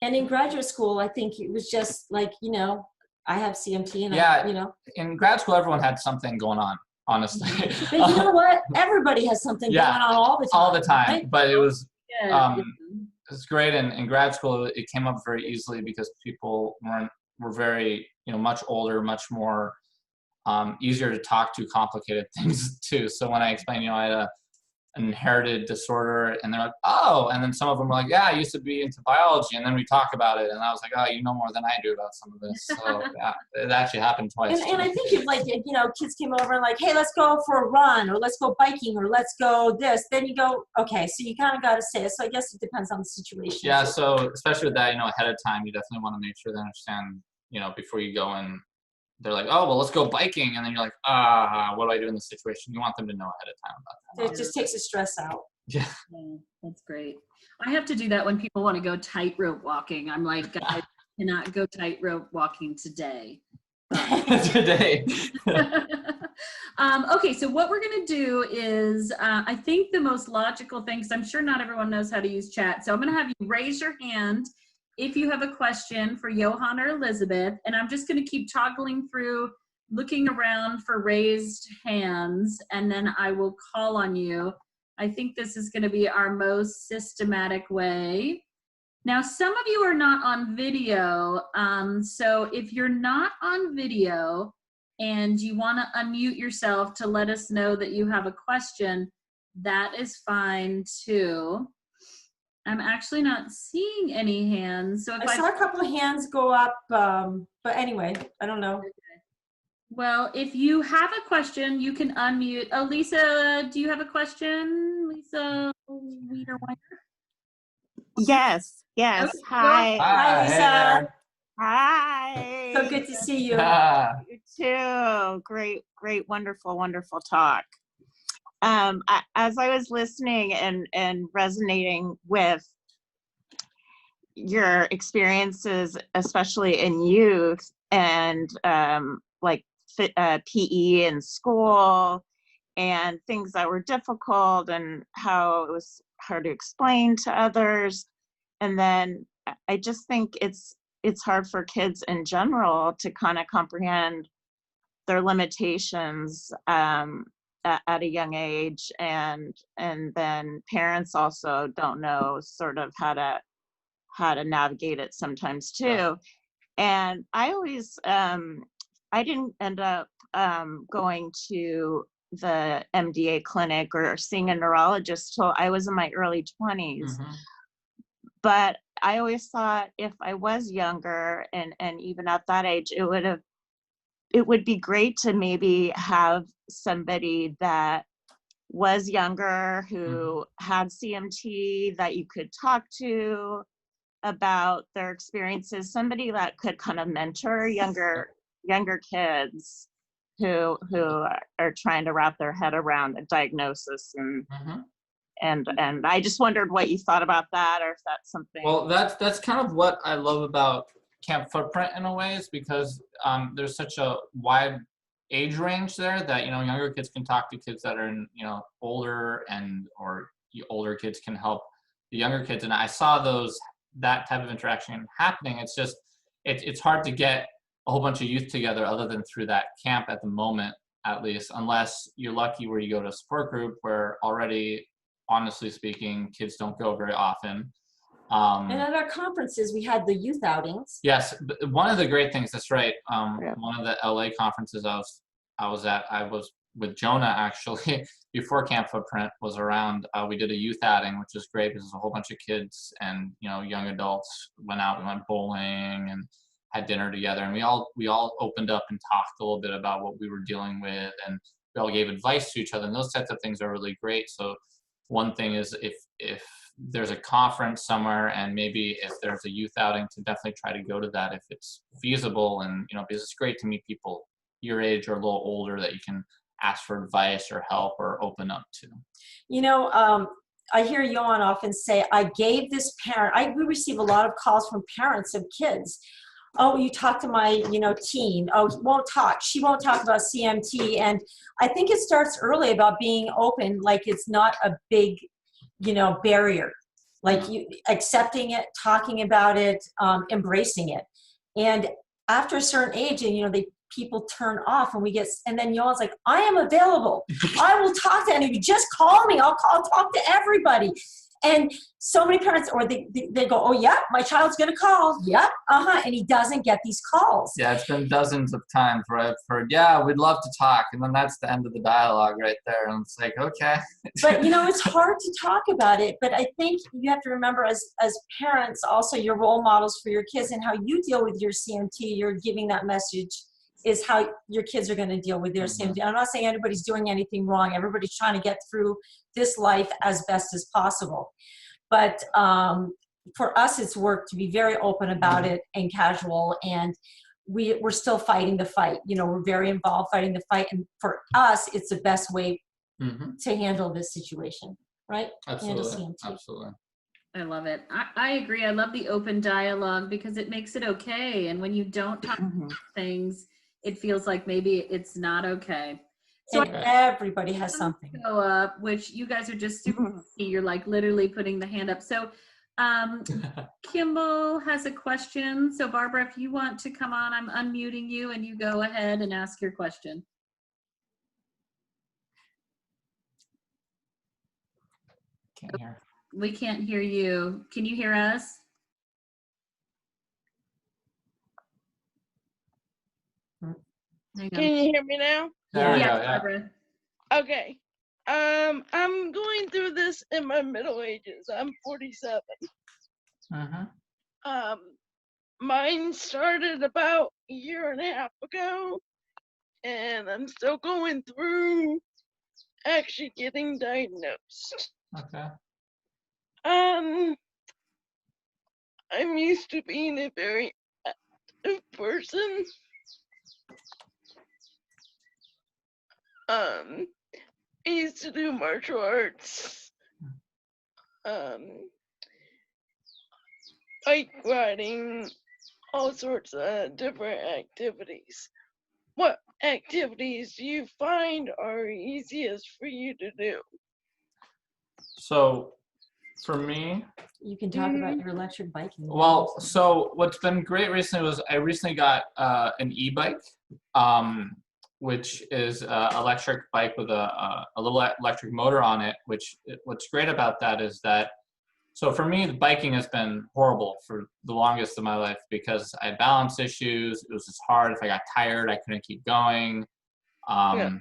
And in graduate school, I think it was just like, you know, I have CMT and Yeah, you know. in grad school, everyone had something going on, honestly. But you know what? Everybody has something going on all the time. All the time. Right? But it was, Yeah. it's great. And in grad school, it came up very easily because people were very, you know, much older, much more easier to talk to complicated things too. So when I explained, you know, I had an inherited disorder, and they're like, oh, and then some of them were like, yeah, I used to be into biology, and then we talk about it, and I was like, oh, you know more than I do about some of this. So yeah, it actually happened twice. And I think if, like, you know, kids came over and like, hey, let's go for a run, or let's go biking, or let's go this, then you go, okay, so you kind of got to say it. So I guess it depends on the situation. Yeah, so especially with that, you know, ahead of time, you definitely want to make sure they understand, you know, before you go in. They're like, oh, well, let's go biking. And then you're like, what do I do in this situation? You want them to know ahead of time about that. It just takes the stress out. Yeah. Yeah, that's great. I have to do that when people want to go tightrope walking. I'm like, guys, I cannot go tightrope walking today. Today. Okay, so what we're going to do is, I think the most logical thing, because I'm sure not everyone knows how to use chat. So I'm going to have you raise your hand if you have a question for Yohan or Elizabeth, and I'm just going to keep toggling through, looking around for raised hands, and then I will call on you. I think this is going to be our most systematic way. Now, some of you are not on video, so if you're not on video and you want to unmute yourself to let us know that you have a question, that is fine too. I'm actually not seeing any hands. So if I saw a couple of hands go up, but anyway, I don't know. Well, if you have a question, you can unmute. Oh, Lisa, do you have a question? Lisa Wiederweiner? Yes. Okay. Hi. Hi, Hey Lisa. there. Hi. So good to see you. You too. Great, wonderful talk. As I was listening and resonating with your experiences, especially in youth and like PE in school and things that were difficult and how it was hard to explain to others. And then I just think it's hard for kids in general to kind of comprehend their limitations at a young age, and then parents also don't know sort of how to navigate it sometimes too. And I always I didn't end up going to the MDA clinic or seeing a neurologist till I was in my early 20s. Mm-hmm. But I always thought if I was younger and even at that age, it would be great to maybe have somebody that was younger who had CMT that you could talk to about their experiences, somebody that could kind of mentor younger kids who are trying to wrap their head around a diagnosis. And I just wondered what you thought about that, or if that's something. Well, that's kind of what I love about Camp Footprint in a way, is because there's such a wide age range there that, you know, younger kids can talk to kids that are, you know, older, or older kids can help the younger kids. And I saw that type of interaction happening. It's just, it's hard to get a whole bunch of youth together other than through that camp at the moment, at least, unless you're lucky where you go to a support group where already, honestly speaking, kids don't go very often. And at our conferences, we had the youth outings. Yes, one of the great things, that's right. One of the LA conferences I was at, I was with Jonah actually before Camp Footprint was around. We did a youth outing, which was great because a whole bunch of kids and, you know, young adults went out. We went bowling and had dinner together, and we all opened up and talked a little bit about what we were dealing with, and we all gave advice to each other. And those types of things are really great. So one thing is if there's a conference somewhere, and maybe if there's a youth outing, to definitely try to go to that if it's feasible. And, you know, because it's great to meet people your age or a little older that you can ask for advice or help or open up to. You know, I hear Yohan often say, I gave this parent, we receive a lot of calls from parents of kids. oh, you talk to my, teen. Oh, won't talk. She won't talk about CMT. And I think it starts early about being open, like it's not a big, barrier. Like you accepting it, talking about it, embracing it. And after a certain age, and people turn off, and then Yohan's like, I am available. I will talk to anybody. Just call me. I'll talk to everybody. And so many parents, or they go, oh yeah, my child's gonna call. Yep, and he doesn't get these calls. Yeah, it's been dozens of times where I've heard, yeah, we'd love to talk, and then that's the end of the dialogue right there, and it's like, okay. But it's hard to talk about it. But I think you have to remember, as parents, also your role models for your kids and how you deal with your CMT. You're giving that message is how your kids are going to deal with their CMT. I'm not saying anybody's doing anything wrong. Everybody's trying to get through this life as best as possible. But for us, it's work to be very open about it and casual. And we're still fighting the fight. We're very involved fighting the fight. And for us, it's the best way to handle this situation, right? Absolutely. Handle CMT. Absolutely. I love it. I agree. I love the open dialogue because it makes it okay. And when you don't talk about things, it feels like maybe it's not okay. So And everybody has something. Go up, which you guys are just super lucky. You're like literally putting the hand up. So Kimball has a question. So Barbara, if you want to come on, I'm unmuting you and you go ahead and ask your question. Can't hear. We can't hear you. Can you hear us? Can you hear me now? There we Yeah, go, yeah. Barbara. Okay. I'm going through this in my middle ages. I'm 47. Mine started about a year and a half ago, and I'm still going through actually getting diagnosed. Okay. I'm used to being a very active person. I used to do martial arts, bike riding, all sorts of different activities. What activities do you find are easiest for you to do? So for me, You can talk about your electric biking. well, so what's been great recently was I recently got an e-bike, which is an electric bike with a little electric motor on it, what's great about that is that, so for me, the biking has been horrible for the longest of my life because I had balance issues. It was just hard. If I got tired, I couldn't keep going. And,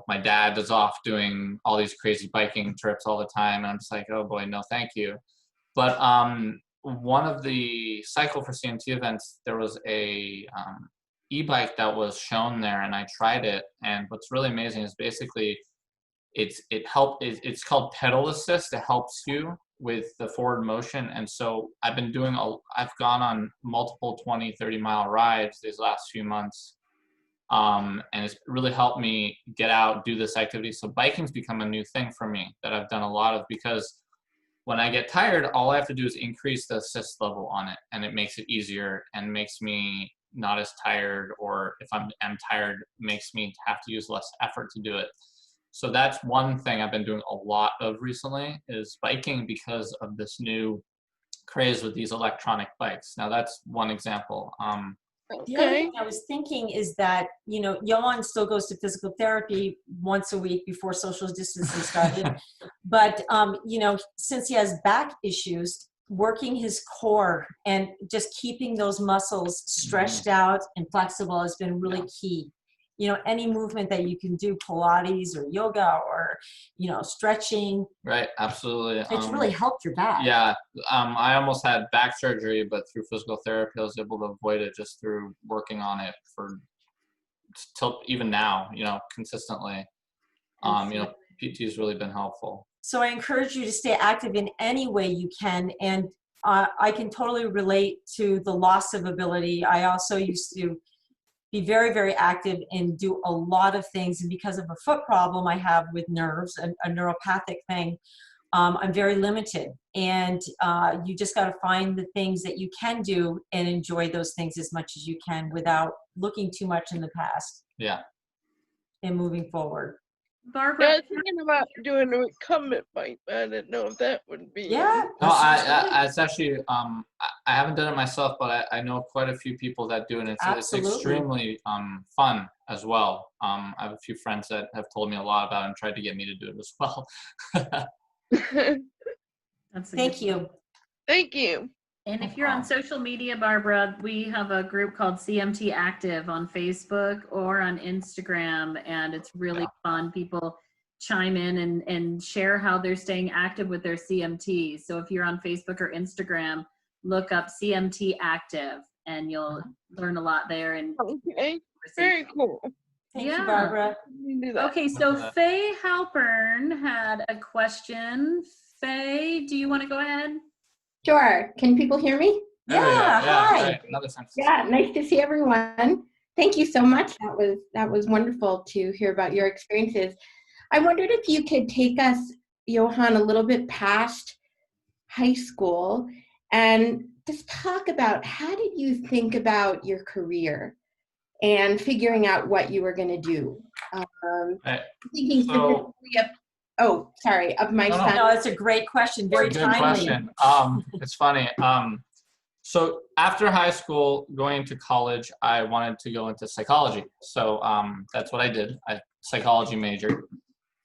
my dad is off doing all these crazy biking trips all the time. And I'm just like, oh boy, no, thank you. But one of the Cycle for CMT events, there was a e-bike that was shown there, and I tried it. And what's really amazing is basically it's called pedal assist. It helps you with the forward motion. And so I've gone on multiple 20, 30-mile rides these last few months. And it's really helped me get out, do this activity. So biking's become a new thing for me that I've done a lot of, because when I get tired, all I have to do is increase the assist level on it, and it makes it easier and makes me not as tired, or if I'm tired, makes me have to use less effort to do it. So that's one thing I've been doing a lot of recently, is biking, because of this new craze with these electronic bikes. Now that's one example. The other thing I was thinking is that, Yohan still goes to physical therapy once a week before social distancing started. But, since he has back issues, working his core and just keeping those muscles stretched out and flexible has been really key. Any movement that you can do, Pilates or yoga or, stretching. Right, absolutely. It's really helped your back. Yeah, I almost had back surgery, but through physical therapy, I was able to avoid it just through working on it till even now, consistently. PT has really been helpful. So I encourage you to stay active in any way you can. And I can totally relate to the loss of ability. I also used to be very, very active and do a lot of things. And because of a foot problem I have with nerves, a neuropathic thing, I'm very limited, and you just got to find the things that you can do and enjoy those things as much as you can without looking too much in the past. Yeah. And moving forward. Barbara. Yeah, I was thinking about doing a recumbent bike, but I didn't know if that would be. Yeah. No, it's actually, I haven't done it myself, but I know quite a few people that do it. It's Absolutely. extremely fun as well. I have a few friends that have told me a lot about it and tried to get me to do it as well. Thank you. Thank you. And if you're on social media, Barbara, we have a group called CMT Active on Facebook or on Instagram, and it's really fun. People chime in and share how they're staying active with their CMT. So if you're on Facebook or Instagram, look up CMT Active, and you'll learn a lot there. And okay, very cool. Thank you, Barbara. Okay, so Faye Halpern had a question. Faye, do you want to go ahead? Sure. Can people hear me? Yeah, hi. Right. Another sense. Yeah, nice to see everyone. Thank you so much. That was wonderful to hear about your experiences. I wondered if you could take us, Yohan, a little bit past high school and just talk about how did you think about your career and figuring out what you were going to do? Thinking specifically of my son. No, it's a great question. Very Good timely. question. It's funny. So after high school, going to college, I wanted to go into psychology. So that's what I did. I psychology major.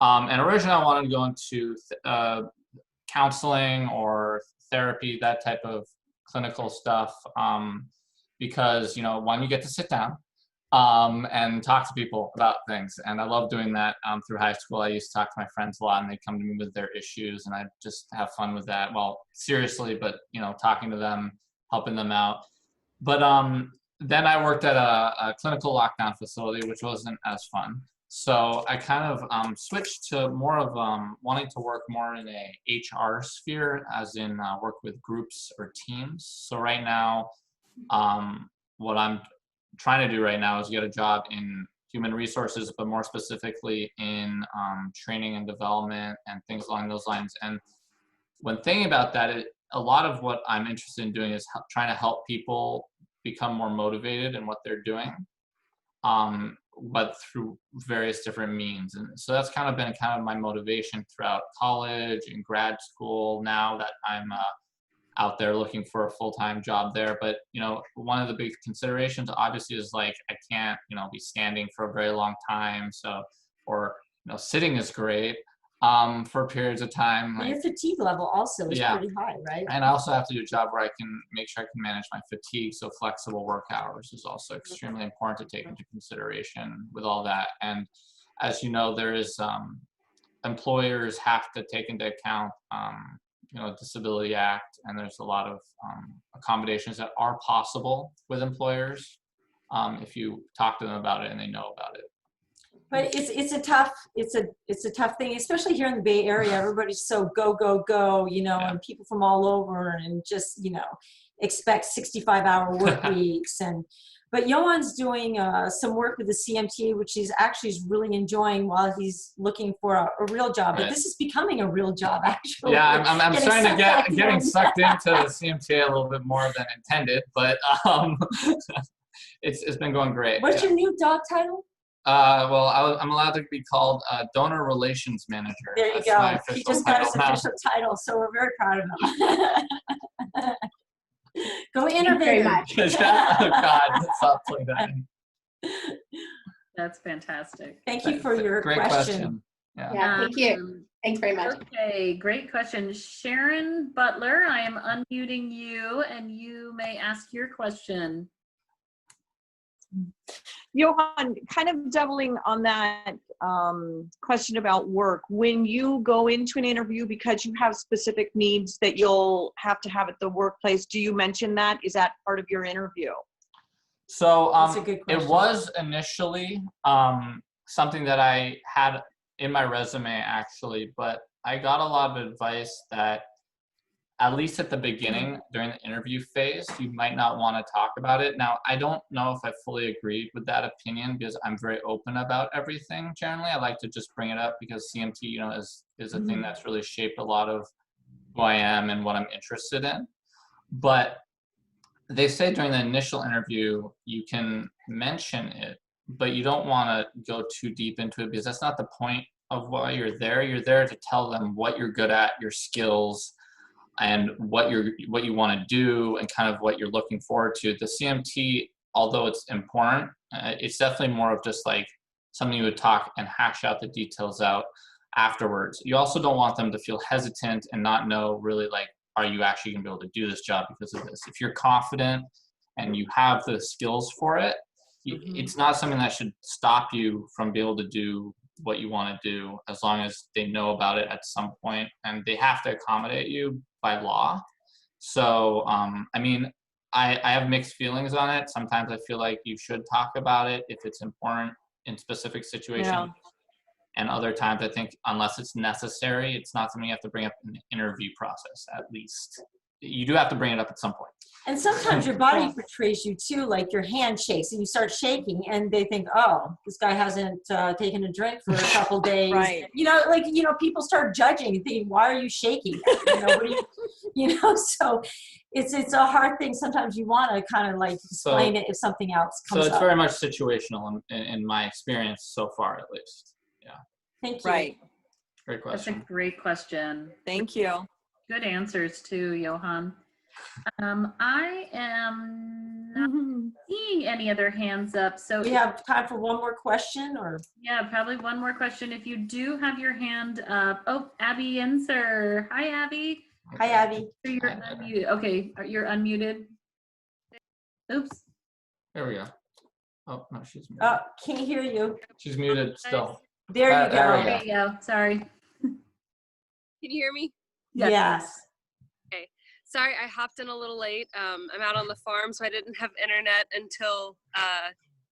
And originally I wanted to go into counseling or therapy, that type of clinical stuff, because, you know, one, you get to sit down and talk to people about things. And I love doing that through high school. I used to talk to my friends a lot, and they'd come to me with their issues, and I'd just have fun with that. Well, seriously, but, you know, talking to them, helping them out. But then I worked at a clinical lockdown facility, which wasn't as fun. So I kind of switched to more of wanting to work more in a HR sphere, as in work with groups or teams. So right now, what I'm trying to do right now is get a job in human resources, but more specifically in training and development and things along those lines. And when thinking about that, a lot of what I'm interested in doing is trying to help people become more motivated in what they're doing, but through various different means. And so that's kind of been my motivation throughout college and grad school, now that I'm out there looking for a full-time job there. But, you know, one of the big considerations obviously is, like, I can't, you know, be standing for a very long time. So, or, you know, sitting is great for periods of time. And your fatigue level also is pretty high, right? And I also have to do a job where I can make sure I can manage my fatigue. So flexible work hours is also extremely important to take into consideration with all that. And as you know, there is, employers have to take into account, you know, Disability Act, and there's a lot of accommodations that are possible with employers if you talk to them about it and they know about it. But it's a tough thing, especially here in the Bay Area. Everybody's so go, go, go, you know, and people from all over, and just, you know, expect 65-hour work weeks. But Yohan's doing some work with the CMTA, which he's actually really enjoying while he's looking for a real job. But this is becoming a real job, actually. Yeah, I'm starting to getting sucked into the CMTA a little bit more than intended, but it's been going great. What's your new job title? Well, I'm allowed to be called Donor Relations Manager. There you go. He just got his official title, so we're very proud of him. Go innovate. Oh God, let's stop playing that. That's fantastic. Thank you for your great question. Yeah, thank you. Thanks very much. Okay, great question. Sharon Butler, I am unmuting you, and you may ask your question. Yohan, kind of doubling on that question about work, when you go into an interview because you have specific needs that you'll have to have at the workplace, do you mention that? Is that part of your interview? So it was initially something that I had in my resume, actually, but I got a lot of advice that at least at the beginning during the interview phase, you might not want to talk about it. Now, I don't know if I fully agreed with that opinion because I'm very open about everything. Generally, I like to just bring it up because CMT, you know, is a thing that's really shaped a lot of who I am and what I'm interested in. But they say during the initial interview, you can mention it, but you don't want to go too deep into it because that's not the point of why you're there. You're there to tell them what you're good at, your skills, and what you want to do and kind of what you're looking forward to. The CMT, although it's important, it's definitely more of just like something you would talk and hash out the details out afterwards. You also don't want them to feel hesitant and not know really like, are you actually going to be able to do this job because of this? If you're confident and you have the skills for it, it's not something that should stop you from being able to do what you want to do as long as they know about it at some point, and they have to accommodate you by law. So, I mean, I have mixed feelings on it. Sometimes I feel like you should talk about it if it's important in specific situations. Yeah. And other times I think unless it's necessary, it's not something you have to bring up in the interview process, at least. You do have to bring it up at some point. And sometimes your body portrays you too, like your hand shakes and you start shaking and they think, oh, this guy hasn't taken a drink for a couple days. Right. You know, like, you know, people start judging and thinking, why are you shaking? You know, what are you know, so it's a hard thing. Sometimes you want to kind of like explain it if something else comes up. So it's very much situational in my experience so far, at least. Yeah. Thank you. Right. Great That's a question. great question. Thank you. Good answers too, Yohan. I am not seeing any other hands up. So We have time for one more question, or? yeah, probably one more question. If you do have your hand up, oh, Abby Inser. Hi, Abby. Hi, Abby. So you're unmuted. Okay, you're unmuted. Oops. There we go. Oh, no, she's muted. Oh, can't hear you. She's muted still. There you go. There we go. There you go. Sorry. Can you hear me? Yes. Sorry, I hopped in a little late. I'm out on the farm, so I didn't have internet until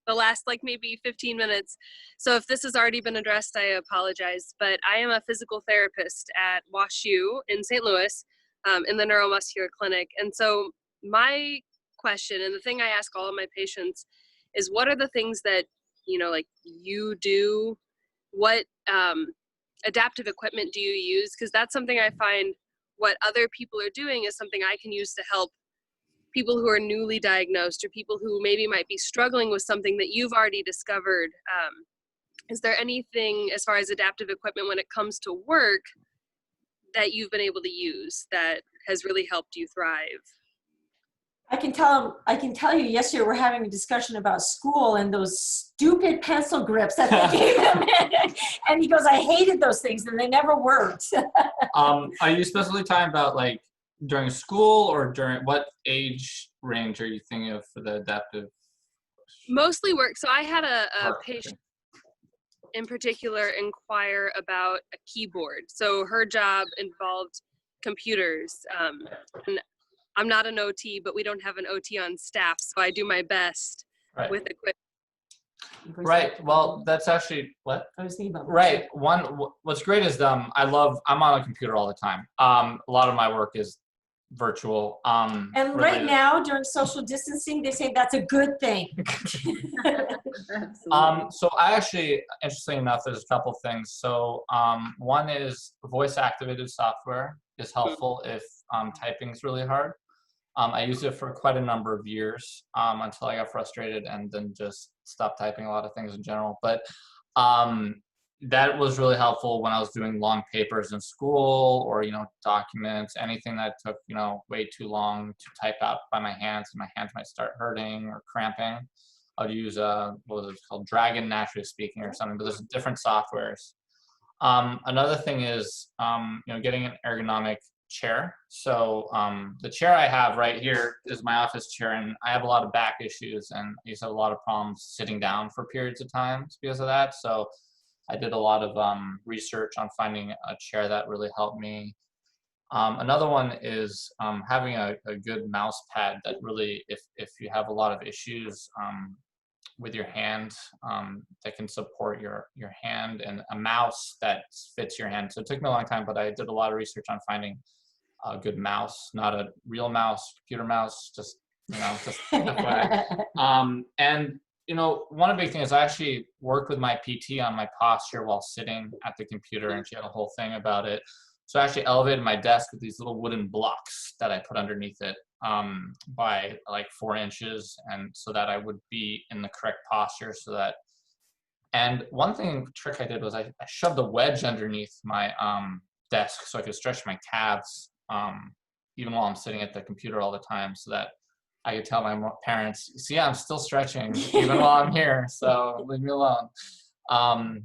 the last like maybe 15 minutes. So if this has already been addressed, I apologize. But I am a physical therapist at WashU in St. Louis in the neuromuscular clinic. And so my question, and the thing I ask all of my patients, is what are the things that, you know, like you do? What adaptive equipment do you use? Because that's something I find what other people are doing is something I can use to help people who are newly diagnosed or people who maybe might be struggling with something that you've already discovered. Is there anything as far as adaptive equipment when it comes to work that you've been able to use that has really helped you thrive? I can tell you yesterday we're having a discussion about school and those stupid pencil grips that they gave him. And he goes, I hated those things and they never worked. Are you specifically talking about like during school or during what age range are you thinking of for the adaptive? Mostly work. So I had a patient in particular inquire about a keyboard. So her job involved computers. And I'm not an OT, but we don't have an OT on staff, so I do my best with equipment. Right. Well, that's actually what I was thinking about. Right. What's great is I'm on a computer all the time. A lot of my work is virtual. And related. right now during social distancing, they say that's a good thing. So I actually, interestingly enough, there's a couple things. So one is voice activated software is helpful if typing is really hard. I used it for quite a number of years until I got frustrated and then just stopped typing a lot of things in general. But that was really helpful when I was doing long papers in school or, you know, documents, anything that took, you know, way too long to type out by my hands and my hands might start hurting or cramping. I'd use what was it called? Dragon Naturally Speaking or something, but there's different softwares. Another thing is, you know, getting an ergonomic chair. So the chair I have right here is my office chair, and I have a lot of back issues, and I used to have a lot of problems sitting down for periods of time because of that. So I did a lot of research on finding a chair that really helped me. Another one is having a good mouse pad that really, if you have a lot of issues with your hand, that can support your hand, and a mouse that fits your hand. So it took me a long time, but I did a lot of research on finding a good mouse, not a real mouse, computer mouse, just FYI. And, one of the big things, I actually worked with my PT on my posture while sitting at the computer, and she had a whole thing about it. So I actually elevated my desk with these little wooden blocks that I put underneath it by like 4 inches, and so that I would be in the correct posture and one trick I did was I shoved a wedge underneath my desk so I could stretch my calves even while I'm sitting at the computer all the time, so that I could tell my parents, see, I'm still stretching even while I'm here, so leave me alone. I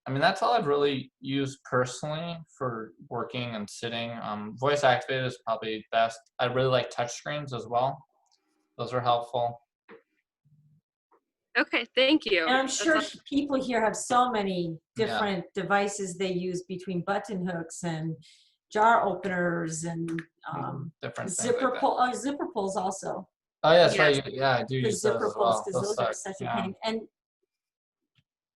mean, that's all I've really used personally for working and sitting. Voice activated is probably best. I really like touch screens as well. Those are helpful. Okay, thank you. And I'm sure people here have so many different devices they use, between button hooks and jar openers and different zipper pulls also. Oh yeah, that's right. Yeah, I do The use those zipper as pulls, well. because those are such a pain. And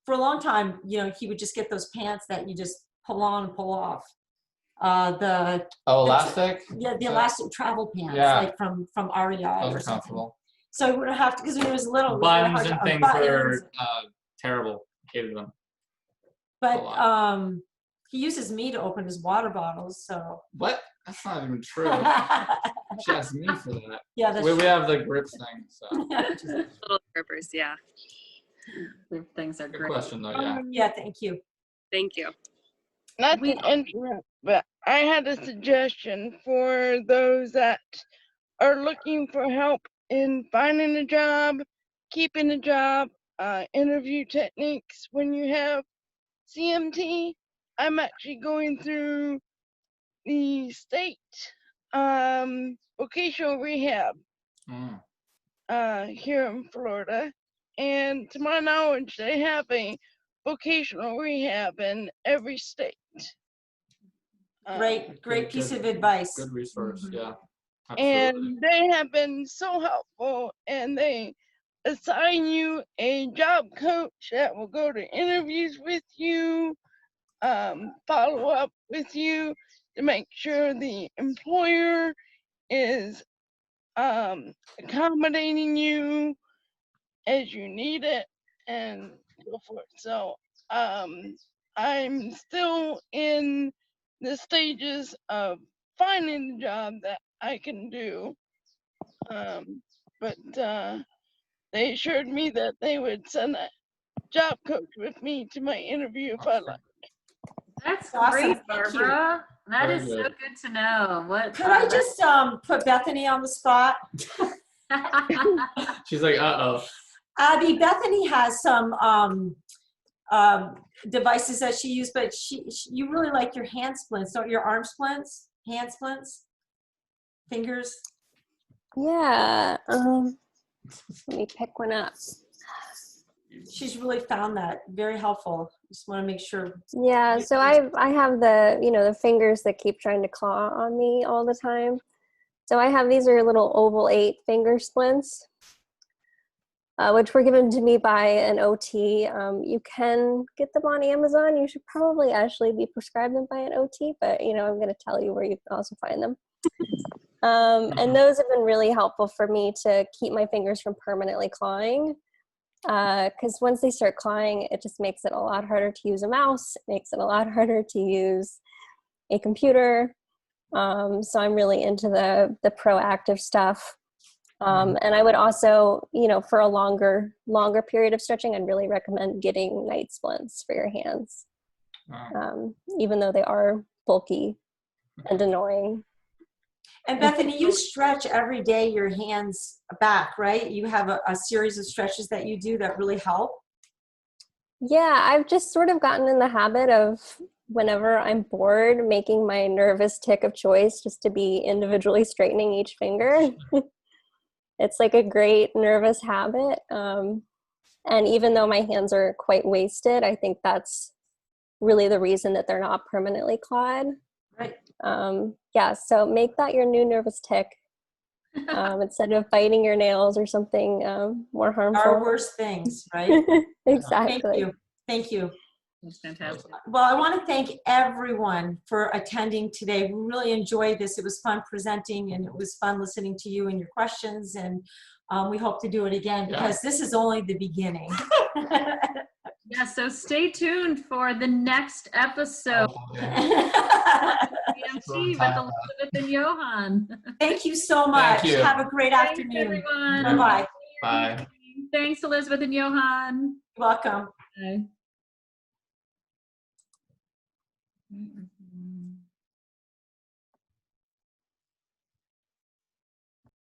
for a long time, he would just get those pants that you just pull on and pull off. Elastic? Yeah, the elastic travel pants, like from REI. Those or are something. comfortable. So I would have to, because when it was little, buttons and things were terrible. Hated them. But he uses me to open his water bottles. So what? That's not even true. She asked me for that. Yeah, that's we have the grips thing. So little grippers, yeah. Grip things are good great. question though. Yeah. Yeah, thank you. Thank you. Not to interrupt, but I had a suggestion for those that are looking for help in finding a job, keeping a job, interview techniques. When you have CMT, I'm actually going through the state vocational rehab here in Florida, and to my knowledge, they have a vocational rehab in every state. Great piece of advice. Good resource, yeah. Absolutely. Absolutely. And they have been so helpful, and they assign you a job coach that will go to interviews with you, follow up with you to make sure the employer is accommodating you as you need it, and so forth. So I'm still in the stages of finding the job that I can do, but they assured me that they would send a job coach with me to my interview if I like. That's Awesome. great, Thank you. Barbara. That Very is so good. good to know. What Could I just put Bethany on the spot? She's like, uh-oh. Abby, Bethany has some devices that she used, but you really like your hand splints, don't your arm splints, hand splints, fingers? Yeah. Let me pick one up. She's really found that very helpful. Just want to make sure. Yeah, so I have the, the fingers that keep trying to claw on me all the time. So I have, these are little oval 8 finger splints, which were given to me by an OT. You can get them on Amazon. You should probably actually be prescribed them by an OT, but I'm going to tell you where you can also find them. And those have been really helpful for me to keep my fingers from permanently clawing. Because once they start clawing, it just makes it a lot harder to use a mouse. It makes it a lot harder to use a computer. So I'm really into the proactive stuff. And I would also, for a longer period of stretching, I'd really recommend getting night splints for your hands. Even though they are bulky and annoying. And Bethany, you stretch every day your hands back, right? You have a series of stretches that you do that really help. Yeah, I've just sort of gotten in the habit of, whenever I'm bored, making my nervous tick of choice just to be individually straightening each finger. It's like a great nervous habit. And even though my hands are quite wasted, I think that's really the reason that they're not permanently clawed. Right. Yeah, so make that your new nervous tick instead of biting your nails or something more harmful. Our worst things, right? Exactly. Thank you. Thank you. That's fantastic. Well, I want to thank everyone for attending today. We really enjoyed this. It was fun presenting, and it was fun listening to you and your questions. And we hope to do it again, because this is only the beginning. Yeah, so stay tuned for the next episode. CMT with Elizabeth and Johan. Thank you so much. Thank you. Have a great Thanks, afternoon. everyone. Bye-bye. Bye. Thanks, Elizabeth and Johan. Welcome. Bye.